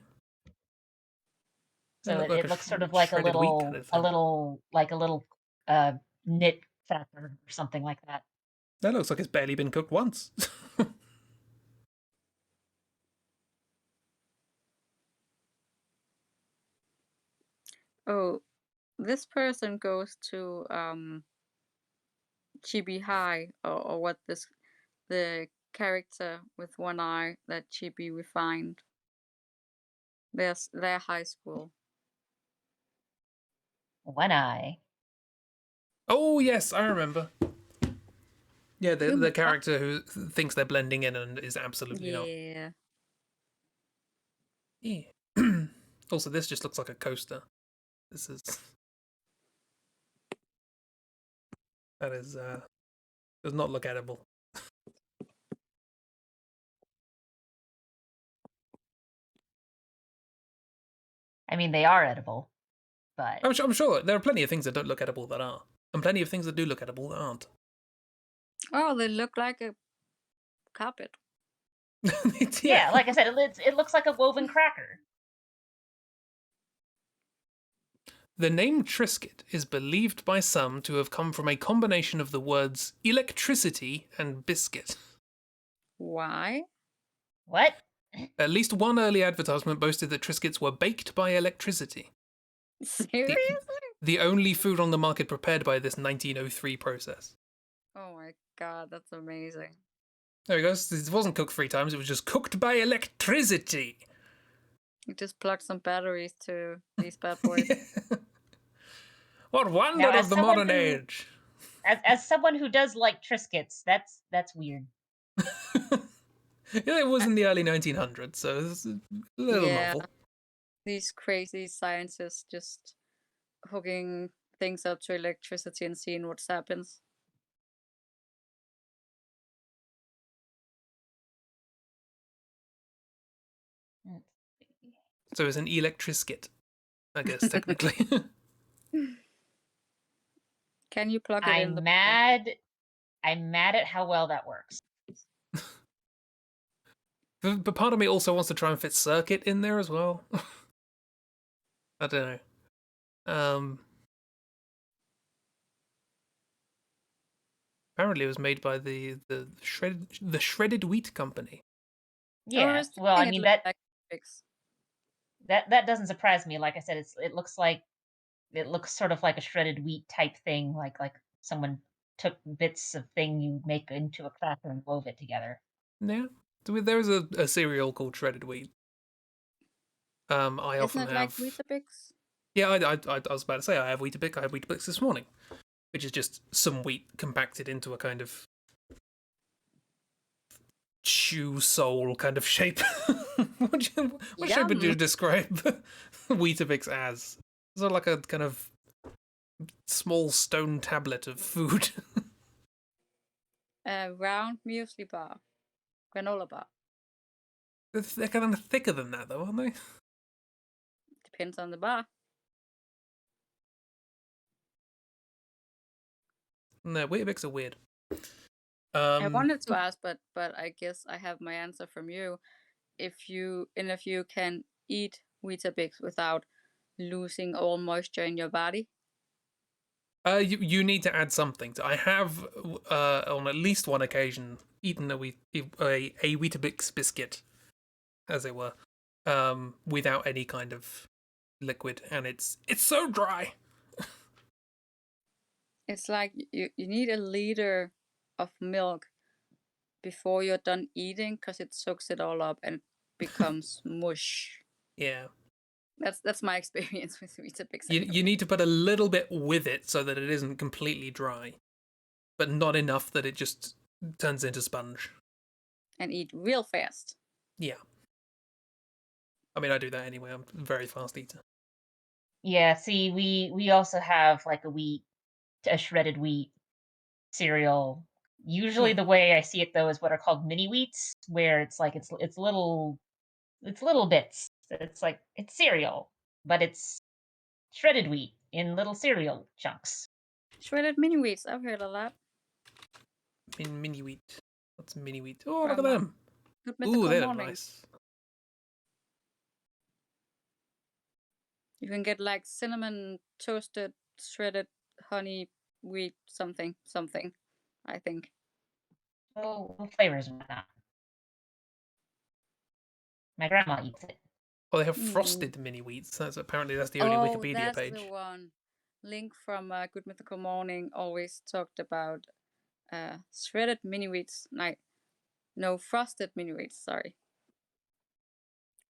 They So look like it looks sort of like shredded wheat kind of thing. a little knit cracker or something like that. That looks like it's barely been cooked once. Oh, this person goes to Chibi High, or what the character with one eye that Chibi refined. Their high school. One eye. Oh yes, I remember. Yeah, the Human- character who thinks they're blending in and is absolutely not. Yeah. Yeah. Also, this just looks like a coaster. This is that is does not look edible. I mean, they are edible, but I'm sure there are plenty of things that don't look edible that are, and plenty of things that do look edible that aren't. Oh, they look like a carpet. yeah, like I said, it looks like a woven cracker. The name Triscuit is believed by some to have come from a combination of the words electricity and biscuit. Why? What? At least one early advertisement boasted that Triscuits were baked by electricity. Seriously? The only food on the market prepared by this 1903 process. Oh my god, that's amazing. There we go. It wasn't cooked 3 times, it was just cooked by electricity. You just plug some batteries to these bad boys. What wonder Now, of the modern age. As someone who does like Triscuits, that's weird. It was in the early 1900s, so it's a little novel. These crazy scientists just hooking things up to electricity and seeing what happens. So it's an electriscuit, I guess, technically. Can you plug it in? I'm mad at how well that works. But part of me also wants to try and fit circuit in there as well. I don't know. Apparently, it was made by the shredded wheat company. Yeah. Well, I mean that doesn't surprise me. Like I said, it looks sort of like a shredded wheat type thing, like someone took bits of thing you make into a cracker and wove it together. Yeah, there's a cereal called shredded wheat. I often Isn't it have. like Weetabix? Yeah, I was about to say I have Weetabix. I had Weetabix this morning, which is just some wheat compacted into a kind of shoe sole kind of shape. What shape would you describe Weetabix as? Is it like a kind of small stone tablet of food? A round muesli bar. Granola bar. They're kind of thicker than that, though, aren't they? Depends on the bar. No, Weetabix are weird. I wanted to ask, but I guess I have my answer from you. If you can eat Weetabix without losing all moisture in your body. You need to add something. I have on at least one occasion eaten a Weetabix biscuit, as it were, without any kind of liquid, and it's so dry. It's like you need a liter of milk before you're done eating, because it soaks it all up and it becomes mush. Yeah. That's my experience with Weetabix. You need to put a little bit with it so that it isn't completely dry, but not enough that it just turns into sponge. And eat real fast. Yeah. I mean, I do that anyway. I'm a very fast eater. Yeah, see, we also have like a shredded wheat cereal. Usually, the way I see it though is what are called mini wheats, where it's like it's little bits. It's like it's cereal, but it's shredded wheat in little cereal chunks. Shredded mini wheats. I've heard of that. Mini wheat. What's mini wheat? Oh, look at them. Ooh, they look nice. You can get like cinnamon toasted shredded honey wheat something, I think. Oh, flavors and whatnot. My grandma eats it. Well, they have frosted mini wheats. That's the only Wikipedia page. That's the one. Link from Good Mythical Morning always talked about shredded mini wheats. No, frosted mini wheats. Sorry.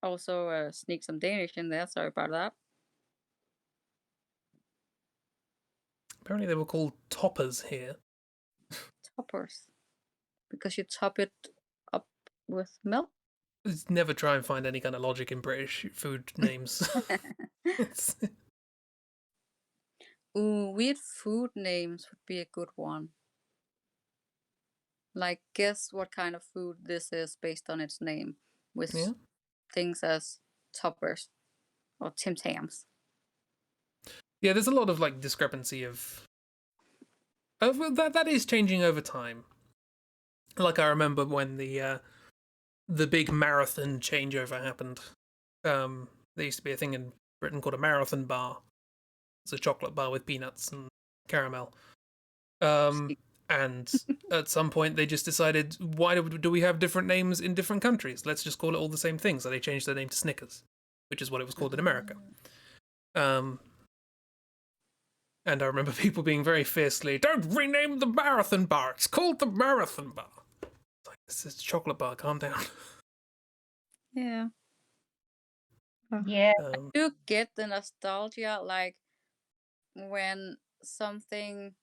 Also sneak some Danish in there. Sorry about that. Apparently, they were called toppers here. Toppers, because you top it up with milk. Never try and find any kind of logic in British food names. Ooh, weird food names would be a good one. Like, guess what kind of food this is based on its name, with things as toppers or Tim Tams. Yeah, there's a lot of like discrepancy of that is changing over time. Like I remember when the big marathon changeover happened. There used to be a thing in Britain called a marathon bar. It's a chocolate bar with peanuts and caramel. And at some point they just decided, why do we have different names in different countries? Let's just call it all the same thing. So they changed their name to Snickers, which is what it was called in America. And I remember people being very fiercely, don't rename the marathon bar. It's called the marathon bar. It's like, this is a chocolate bar. Calm down. Yeah. Yeah. I do get the nostalgia, like when something,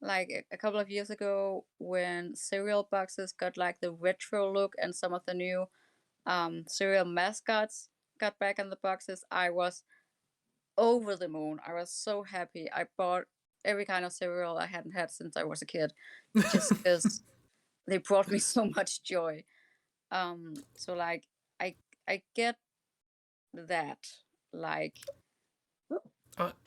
like a couple of years ago, when cereal boxes got like the retro look and some of the new cereal mascots got back in the boxes, I was over the moon. I was so happy. I bought every kind of cereal I hadn't had since I was a kid, just because they brought me so much joy. So like I get that. Like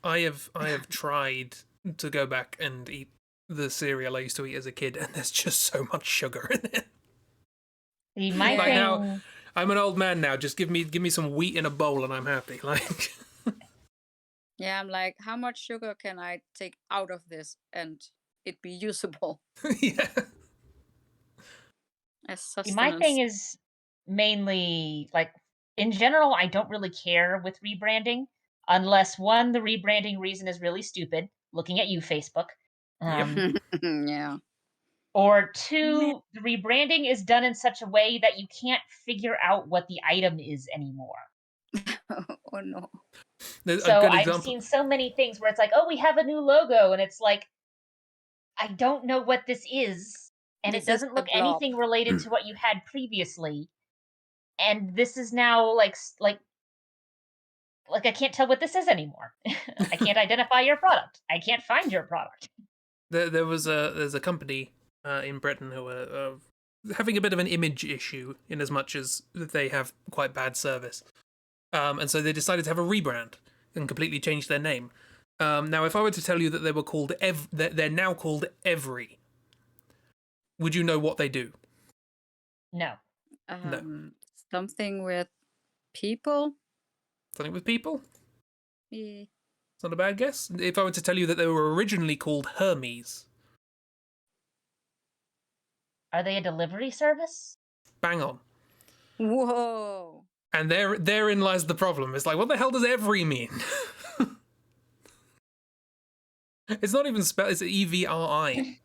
I have tried to go back and eat the cereal I used to eat as a kid, and there's just so much sugar in it. Like now, I'm an old man now. Just give me some wheat in a bowl, and I'm happy. Like, yeah, I'm like, how much sugar can I take out of this and it be usable? Yeah. As sustenance. My thing is mainly like, in general, I don't really care with rebranding unless one, the rebranding reason is really stupid. Looking at you, Facebook. Yeah. Or two, the rebranding is done in such a way that you can't figure out what the item is anymore. Oh no. So I've seen so many things where it's like, oh, we have a new logo, and it's like, I don't know what this is, and it doesn't look anything related to what you had previously. And this is now like like I can't tell what this is anymore. I can't identify your product. I can't find your product. There's a company in Britain who are having a bit of an image issue in as much as they have quite bad service. And so they decided to have a rebrand and completely change their name. Now, if I were to tell you that they were called they're now called Every, would you know what they do? No. No. Something with people? Something with people? Yeah. It's not a bad guess. If I were to tell you that they were originally called Hermes. Are they a delivery service? Bang on. Whoa. And therein lies the problem. It's like, what the hell does Every mean? It's not even spelled, it's EVRI.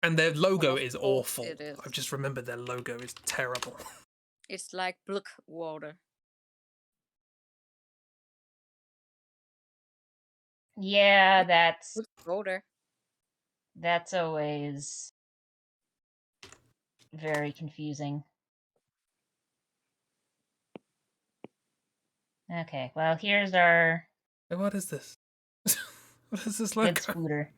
And their logo Of is course awful. it is. I've just remembered their logo is terrible. It's like Brook water. Yeah, Brook water. that's always very confusing. Okay, well, here's our What is this? What is this logo? good scooter.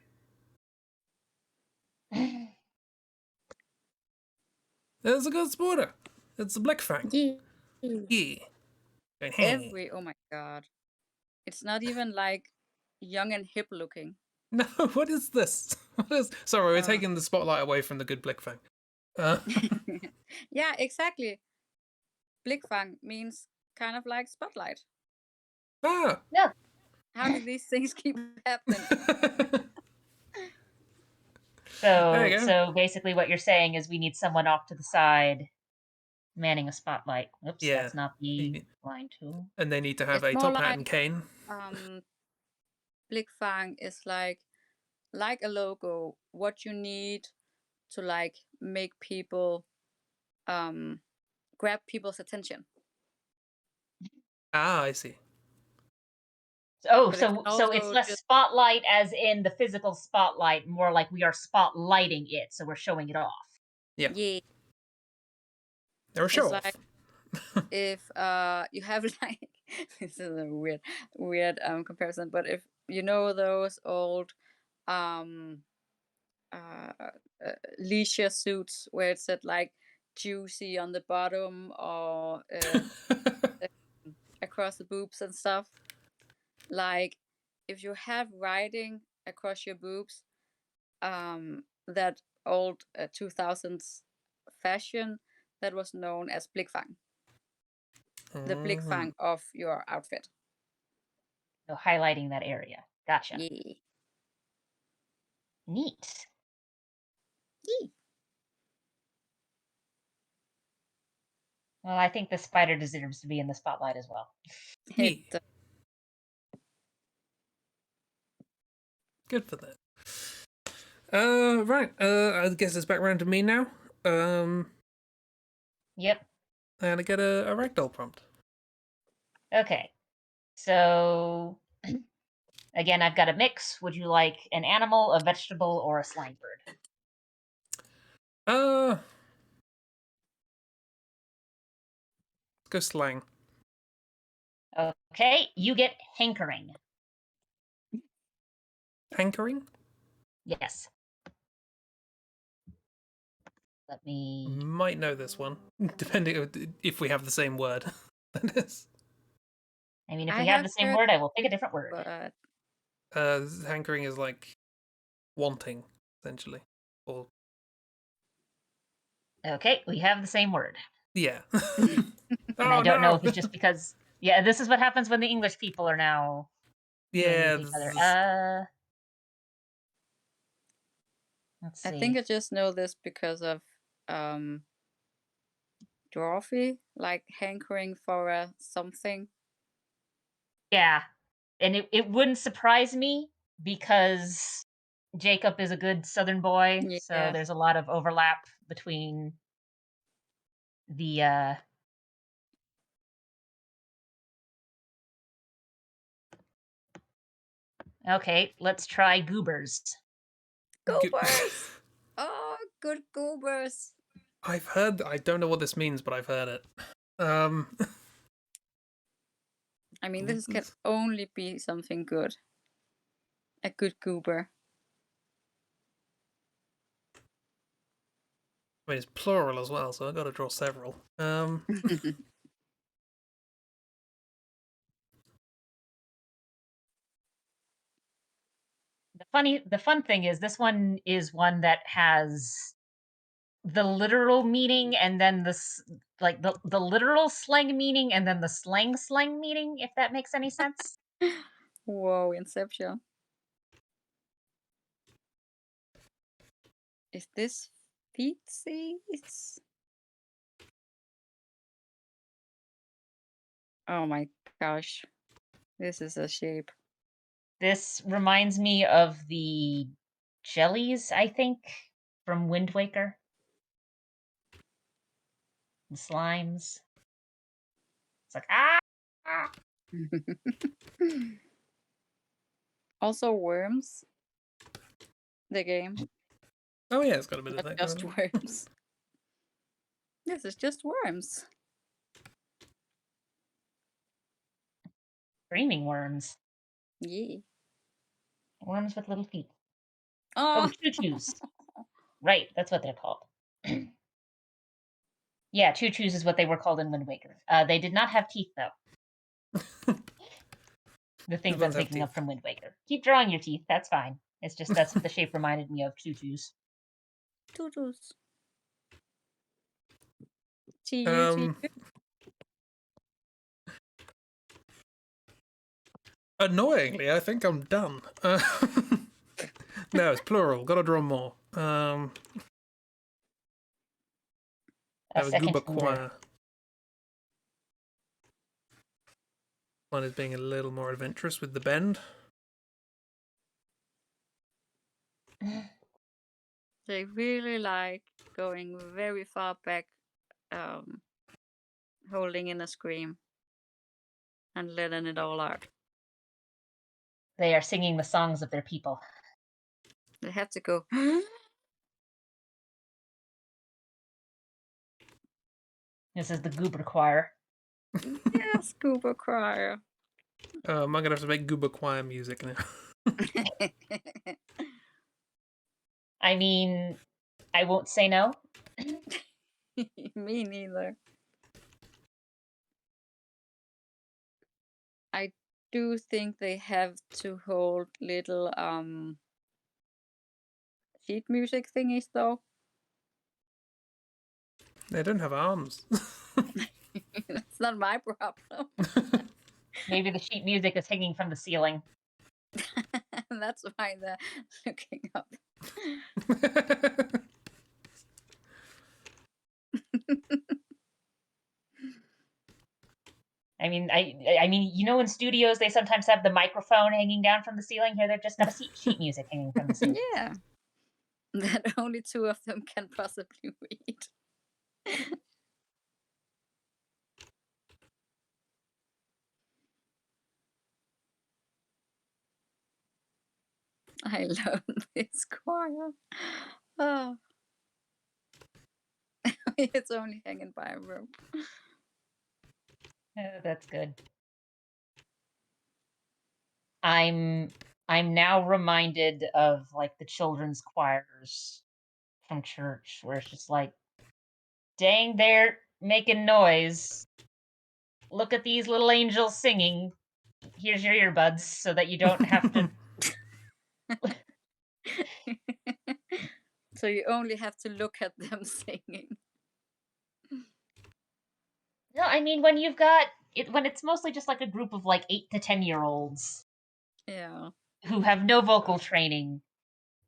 There's a good sporter. It's a Black Fang. Yeah. Yeah. Every, oh my god. It's not even like young and hip looking. No, what is this? What is? Sorry, we're taking the spotlight away from the good Black Fang. Yeah, exactly. Blickfang means kind of like spotlight. Ah. Yeah. How do these things keep happening? There you go. So basically what you're saying is we need someone off to the side manning a spotlight. Oops, Yeah. that's not the line tool. And they need to have It's a more top hat and like, cane. Blickfang is like a logo, what you need to like make people grab people's attention. Ah, I see. Oh, But it so can so it's also less just- spotlight as in the physical spotlight, more like we are spotlighting it, so we're showing it off. Yeah. Yeah. They're a show It's off. like if you have like this is a weird comparison, but if you know those old leisure suits where it said like juicy on the bottom or across the boobs and stuff, like if you have writing across your boobs, that old 2000s fashion, that was known as blickfang, the blickfang of your outfit. So highlighting that area. Gotcha. Yeah. Neat. Yeah. Well, I think the spider deserves to be in the spotlight as well. Yeah. Good for that. Right. I guess it's back around to me now. Yep. And I get a ragdoll prompt. Okay. So again, I've got a mix. Would you like an animal, a vegetable, or a slime bird? Let's go slang. Okay, you get hankering. Hankering? Yes. Let me. Might know this one, depending if we have the same word. That is. I mean, if I we have have the same heard- word, I will pick a different word. But Hankering is like wanting, essentially, or Okay, we have the same word. yeah. And I don't know if it's just because. Yeah, this is what happens when the English people are now. Yeah. With each other. Let's see. I think I just know this because of Dorothy, like hankering for a something. Yeah, and it wouldn't surprise me because Jacob is a good Southern boy, so Yeah. there's a lot of overlap between the. Okay, let's try goobers. Goobers! Oh, good goobers. I've heard. I don't know what this means, but I've heard it. I mean, this can only be something good. A good goober. I mean, it's plural as well, so I've got to draw several. The fun thing is this one is one that has the literal meaning and then the literal slang meaning and then the slang meaning, if that makes any sense. Whoa, Inception. Is this feetsies? Oh my gosh. This is a shape. This reminds me of the jellies, I think, from Wind Waker. The slimes. It's like, ah! Also worms. The game. Oh yeah, it's got a bit of Not that. just worms. This is just worms. Screaming worms. Yeah. Worms with little feet. Oh, choo-choos. Right, that's what they're called. Yeah, choo-choos is what they were called in Wind Waker. They did not have teeth, though. The things I'm thinking of from Wind Waker. Keep drawing your teeth, that's fine. It's just that's what the shape reminded me of, choo-choos. Choo-choos. Annoyingly, I think I'm done. No, it's plural. Gotta draw more. Have a Goober Choir. One is being a little more adventurous with the bend. They really like going very far back, holding in a scream and letting it all out. They are singing the songs of their people. They have to go. This is the Goober Choir. Yes, Goober Choir. I'm gonna have to make Goober Choir music now. I mean, I won't say no. Me neither. I do think they have to hold little sheet music thingies though. They don't have arms. That's not my problem. Maybe the sheet music is hanging from the ceiling. That's why they're looking up. I mean, you know, in studios they sometimes have the microphone hanging down from the ceiling. Here, they've just got a sheet music hanging from the ceiling. Yeah, that only two of them can possibly read. I love this choir. Oh. It's only hanging by a rope. That's good. I'm now reminded of like the children's choirs from church, where it's just like, dang, they're making noise. Look at these little angels singing. Here's your earbuds so that you don't have to. So you only have to look at them singing. No, I mean when you've got it, when it's mostly just like a group of like 8 to 10-year-olds. Yeah. Who have no vocal training,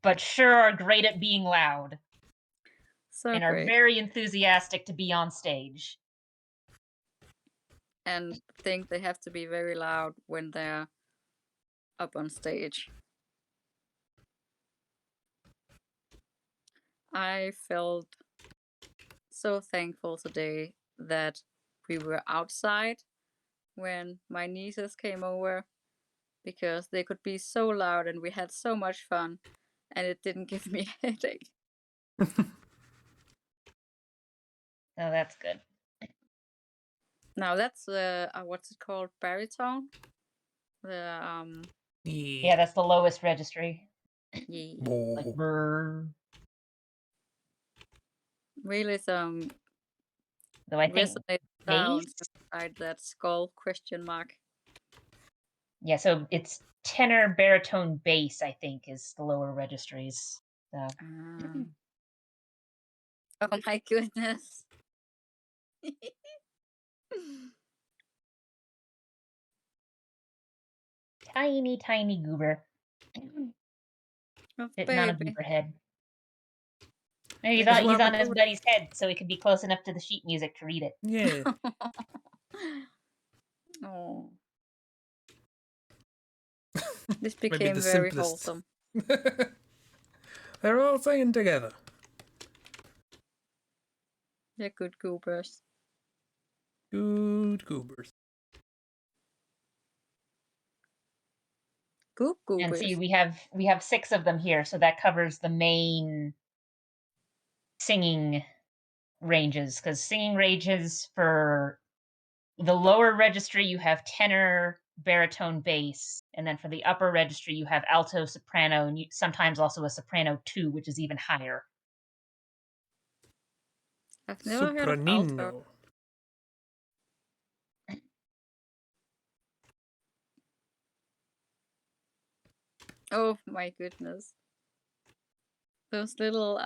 but sure are great at being loud. So and great. Are very enthusiastic to be on stage. And think they have to be very loud when they're up on stage. I felt so thankful today that we were outside when my nieces came over, because they could be so loud and we had so much fun and it didn't give me a headache. Oh, that's good. Now that's what's it called? Baritone? The Yeah, that's the lowest registry. yeah. Like brr. Really some Though I think resonant bass. sounds inside that skull question mark. Yeah, so it's tenor, baritone, bass. I think is the lower registries. So. Oh my goodness. Tiny, tiny goober. Oh, Sitting on a baby. goober head. Maybe Little he's on rubber his goober. buddy's head so he could be close enough to the sheet music to read it. Yeah. Oh. This Maybe became the very simplest. wholesome. They're all singing together. They're good goobers. Good goobers. Good And goobers. see, we have 6 of them here, so that covers the main singing ranges. Because singing ranges for the lower registry, you have tenor, baritone, bass, and then for the upper registry, you have alto, soprano, and sometimes also a soprano 2, which is even higher. I've never heard of alto. Sopranino. Oh my goodness. Those little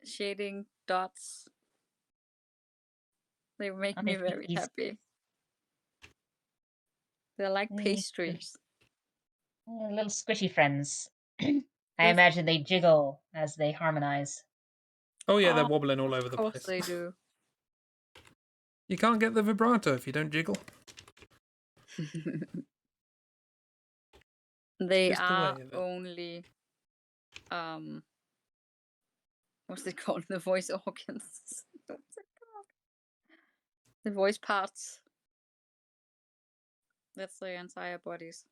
shading dots. They make me very happy. They're like pastries. Little squishy friends. I imagine they jiggle as they harmonize. Oh yeah, they're wobbling all over the place. Of course they do. You can't get the vibrato if you don't jiggle. They are only what's it called? The voice organs. What's it called? The voice parts. That's their entire bodies.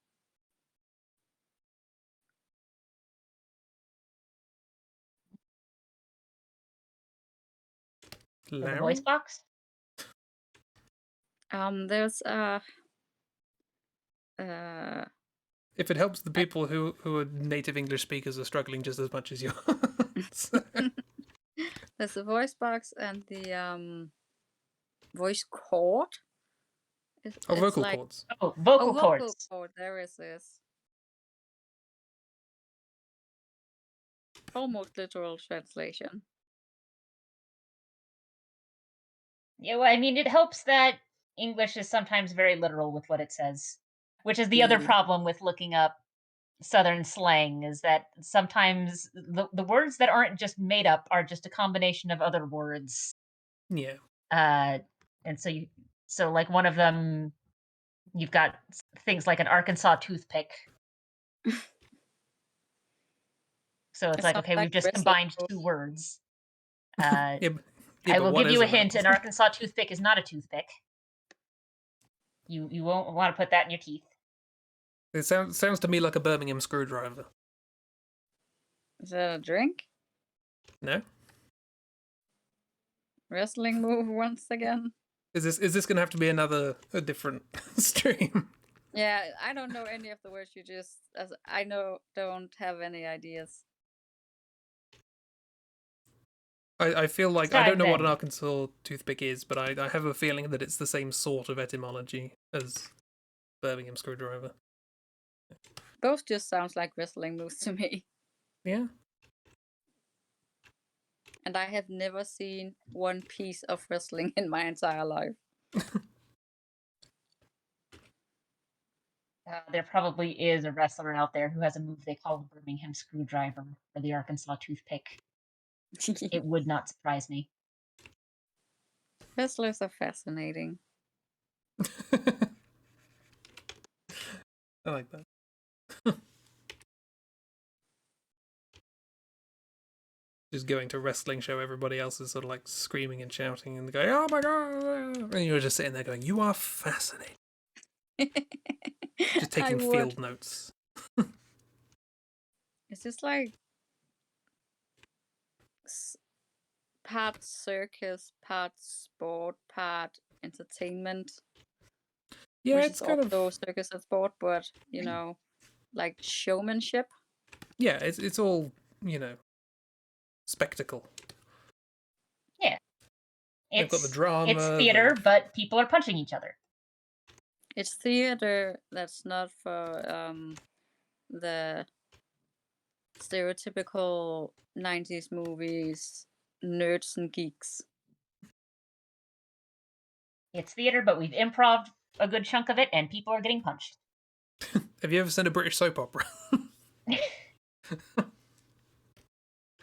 The voice box? There's if it helps the people who are native English speakers are struggling just as much as you. There's the voice box and the voice cord. Vocal cords. Oh, vocal cords. Vocal cord. There is this. Almost literal translation. Yeah, well, I mean, it helps that English is sometimes very literal with what it says, which is the other problem with looking up Southern slang, is that sometimes the words that aren't just made up are just a combination of other words. Yeah. And so like one of them, you've got things like an Arkansas toothpick. So it's like, okay, we've just combined 2 words. I will give you a hint. An Arkansas toothpick is not a toothpick. You won't want to put that in your teeth. It sounds to me like a Birmingham screwdriver. Is that a drink? No. Wrestling move once again. Is this gonna have to be a different stream? Yeah, I don't know any of the words you just. Don't have any ideas. I feel like I don't know what an Arkansas toothpick is, but I have a feeling that it's the same sort of etymology as Birmingham screwdriver. Both just sounds like wrestling moves to me. Yeah. And I have never seen one piece of wrestling in my entire life. There probably is a wrestler out there who has a move they call the Birmingham screwdriver or the Arkansas toothpick. It would not surprise me. Wrestlers are fascinating. I like that. Just going to a wrestling show, everybody else is sort of like screaming and shouting and going, "Oh my god!" And you're just sitting there going, "You are fascinating." Just taking field notes. It's just like part circus, part sport, part entertainment, Yeah, which it's is kind of also circus and sport, but like showmanship. yeah, it's all spectacle. Yeah. They've got the It's drama. theater, but people are punching each other. It's theater that's not for the stereotypical 90s movies, nerds and geeks. It's theater, but we've improv a good chunk of it, and people are getting punched. Have you ever seen a British soap opera?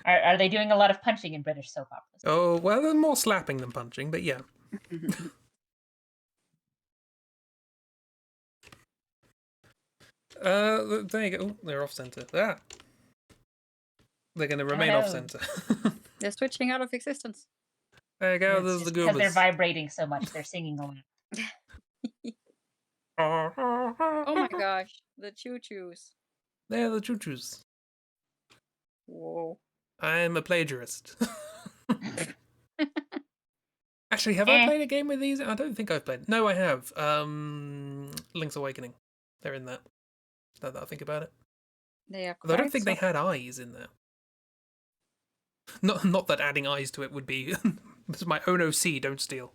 Are they doing a lot of punching in British soap operas? Oh, well, there's more slapping than punching, but yeah. There you go. Oh, they're off center. Ah, they're going to remain off center. They're switching out of existence. There you go. It's There's just the because they're Goobers. vibrating so much, they're singing a lot. Oh my gosh, the choo-choos. They're the choo-choos. Whoa. I'm a plagiarist. Actually, have I played a game with these? I don't think I've played. No, I have. Link's Awakening. They're in that. Now that I think about it. They are Although I don't quite think they had eyes in there. Not that adding eyes to it would be. This is my own OC. Don't steal.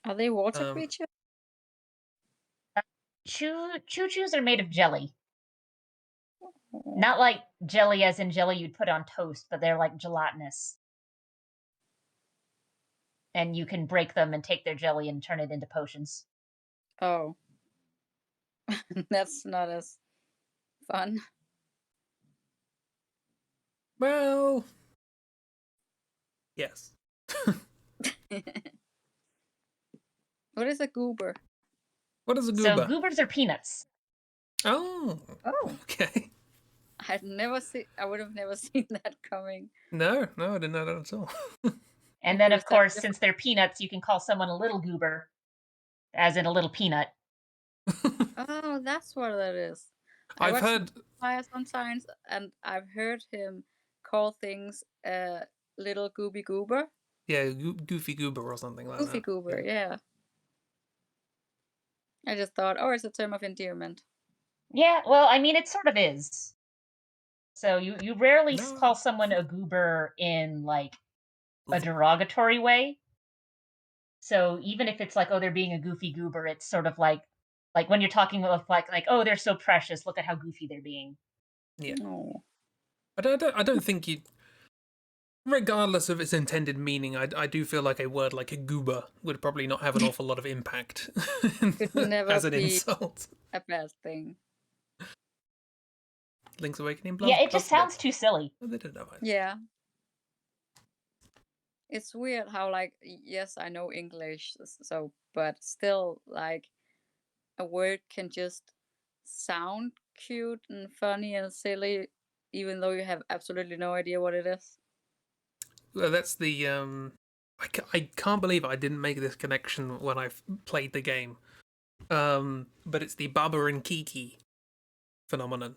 Are they water creatures? Choo-choos are made of jelly. Not like jelly as in jelly you'd put on toast, but they're like gelatinous. And you can break them and take their jelly and turn it into potions. Oh. That's not as fun. Well, yes. What is a goober? What is a goober? So goobers are peanuts. Oh. Okay. I would have never seen that coming. No, I didn't know that at all. And then, of course, since they're peanuts, you can call someone a little goober, as in a little peanut. Oh, that's what that is. I've heard Fire sometimes, and I've heard him call things little gooby goober. Yeah, goofy goober or something like that. Goofy goober, yeah. I just thought, oh, it's a term of endearment. Yeah, well, I mean, it sort of is. So you rarely call someone a goober in, like, a derogatory way. So even if it's like, oh, they're being a goofy goober, it's sort of like when you're talking of like, oh, they're so precious, look at how goofy they're being. Yeah. Oh. I don't think you, regardless of its intended meaning, I do feel like a word like a goober would probably not have an awful lot of impact Could never as an be insult. a bad thing. Link's Awakening. Yeah, it just sounds too silly. Oh, they don't know. Yeah. It's weird how, like, yes, I know English, so, but still, like, a word can just sound cute and funny and silly, even though you have absolutely no idea what it is. Well, that's the I can't believe I didn't make this connection when I played the game. But it's the Baba and Kiki phenomenon.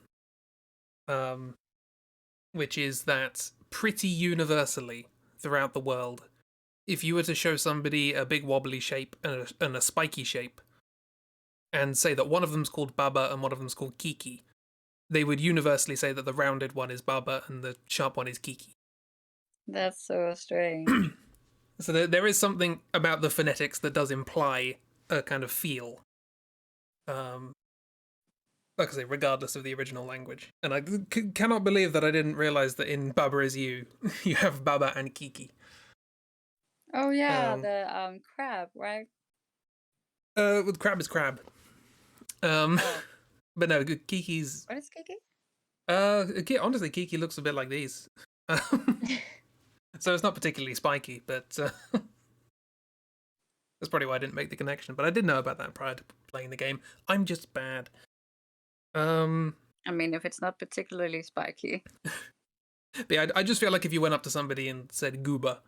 Which is that pretty universally throughout the world, if you were to show somebody a big wobbly shape and a spiky shape, and say that one of them's called Baba and one of them's called Kiki, they would universally say that the rounded one is Baba and the sharp one is Kiki. That's so strange. So there is something about the phonetics that does imply a kind of feel. Like I say, regardless of the original language. And I cannot believe that I didn't realize that in Baba Is You, you have Baba and Kiki. Oh yeah, the crab, right? With crab is crab. But no, Kiki's. What is Kiki? Honestly, Kiki looks a bit like these. So it's not particularly spiky, but that's probably why I didn't make the connection. But I did know about that prior to playing the game. I'm just bad. I mean, if it's not particularly spiky. But yeah, I just feel like if you went up to somebody and said goober,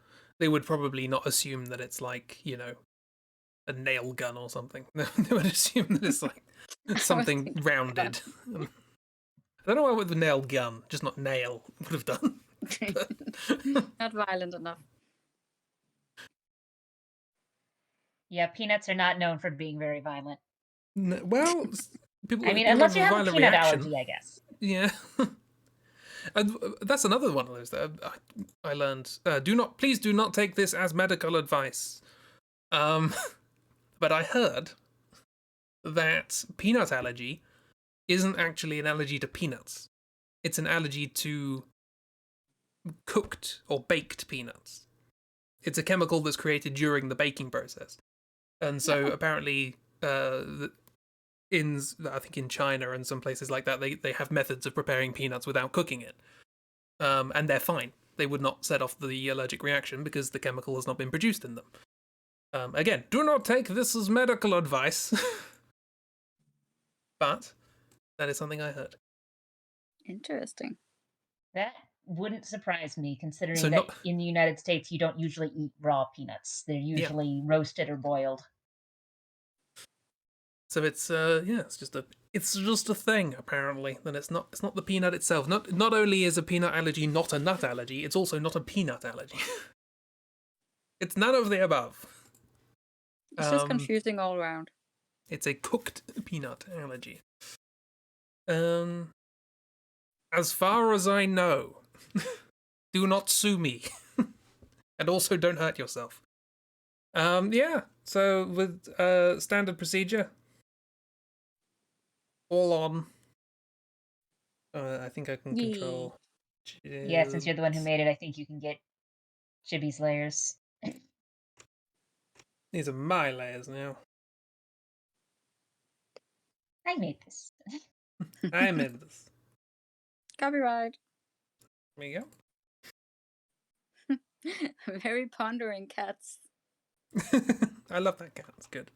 they would probably not assume that it's like, a nail gun or something. They would assume that it's like something rounded. I don't know why with the nail gun, just not nail would have done. Not violent enough. Yeah, peanuts are not known for being very violent. Well, I mean, people unless have you a have a violent peanut reaction. allergy, I guess. Yeah. And that's another one of those that I learned. Please do not take this as medical advice. But I heard that peanut allergy isn't actually an allergy to peanuts. It's an allergy to cooked or baked peanuts. It's a chemical that's created during the baking process. And so No. apparently, I think in China and some places like that, they have methods of preparing peanuts without cooking it. And they're fine. They would not set off the allergic reaction because the chemical has not been produced in them. Again, do not take this as medical advice. But that is something I heard. Interesting. That wouldn't surprise me, considering So that not in the United States you don't usually eat raw peanuts. They're usually roasted or boiled. so it's it's just a thing apparently. Then it's not the peanut itself. Not only is a peanut allergy not a nut allergy, it's also not a peanut allergy. It's none of the above. It's just confusing all around. It's a cooked peanut allergy. As far as I know, do not sue me. And also don't hurt yourself. Yeah, so with standard procedure, all on. I think I can control. Yeah, since you're the one who made it, I think you can get Chibi's layers. These are my layers now. I made this. I made this. Copyright. There you Very pondering cats. go. I love that cat. It's good.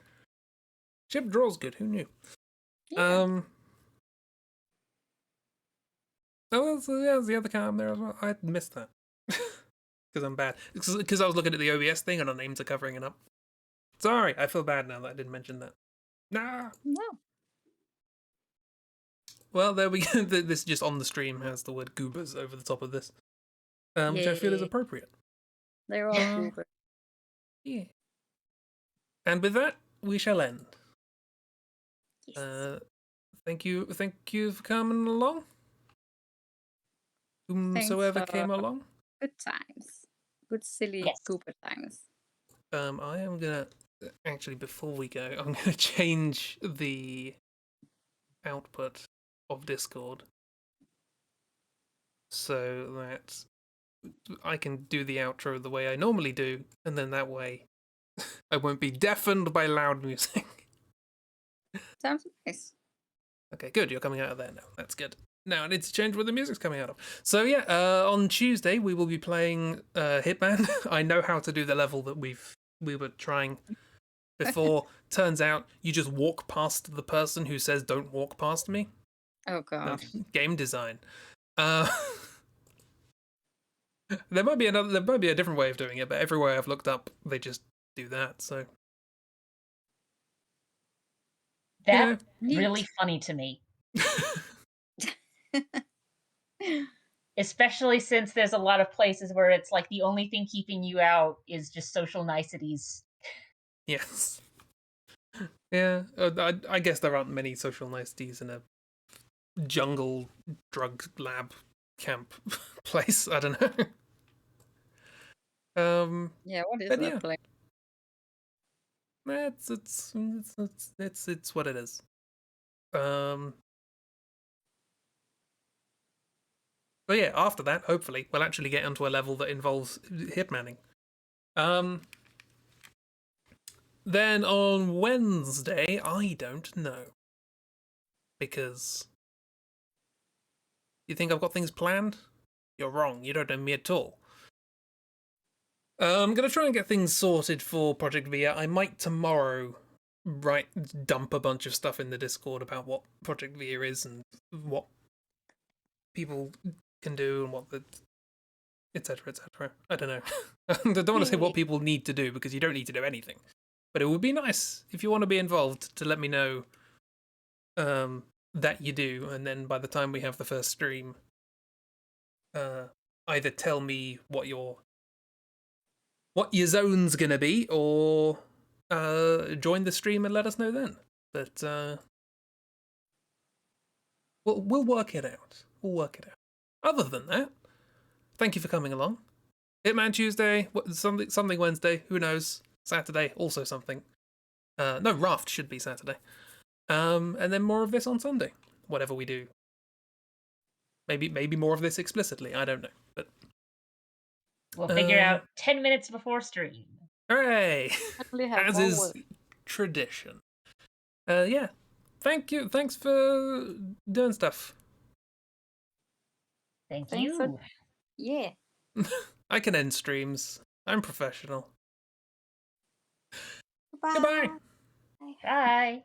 Chip draws good. Who knew? Yeah. Oh, there's the other cat up there as well. I missed that because I'm bad. Because I was looking at the OBS thing and our names are covering it up. Sorry, I feel bad now that I didn't mention that. Nah. No. Well, there we go. This just on the stream has the word goobers over the top of this, which I feel is Yay. appropriate. They're all goober. Yeah. And with that, we shall end. Yes. Thank you for coming along. Whomsoever Thanks came for along. good times. Good silly Yes. goober times. I am gonna actually before we go, I'm gonna change the output of Discord so that I can do the outro the way I normally do, and then that way I won't be deafened by loud music. Sounds nice. Okay, good. You're coming out of there now. That's good. Now I need to change where the music's coming out of. So yeah, on Tuesday we will be playing Hitman. I know how to do the level that we were trying before. Turns out you just walk past the person who says "Don't walk past me." Oh god. Game design. There might be a different way of doing it, but every way I've looked up, they just do that. So That's Neat. really funny to me. Especially since there's a lot of places where it's like the only thing keeping you out is just social niceties. yes, yeah. I guess there aren't many social niceties in a jungle drug lab camp place. I don't know. Yeah, what is But that yeah. place? It's what it is. But yeah, after that, hopefully, we'll actually get onto a level that involves hitmanning. Then on Wednesday, I don't know. Because you think I've got things planned? You're wrong, you don't know me at all. I'm going to try and get things sorted for Project Via. I might tomorrow dump a bunch of stuff in the Discord about what Project Via is and what people can do and what the etc. etc. I don't know. I don't want to say what people need to do because you don't need to do anything. But it would be nice if you want to be involved to let me know that you do, and then by the time we have the first stream, either tell me what your zone's gonna be, or join the stream and let us know then. But we'll work it out. We'll work it out. Other than that, thank you for coming along. Hitman Tuesday, something Wednesday, who knows? Saturday, also something. No, Raft should be Saturday. And then more of this on Sunday. Whatever we do. Maybe more of this explicitly. I don't know. But we'll figure out 10 minutes before stream. hooray! Definitely have As more is work. tradition. Yeah. Thank you. Thanks for doing stuff. Thank Thanks you. for- Yeah. I can end streams. I'm professional. Bye. Goodbye. Bye.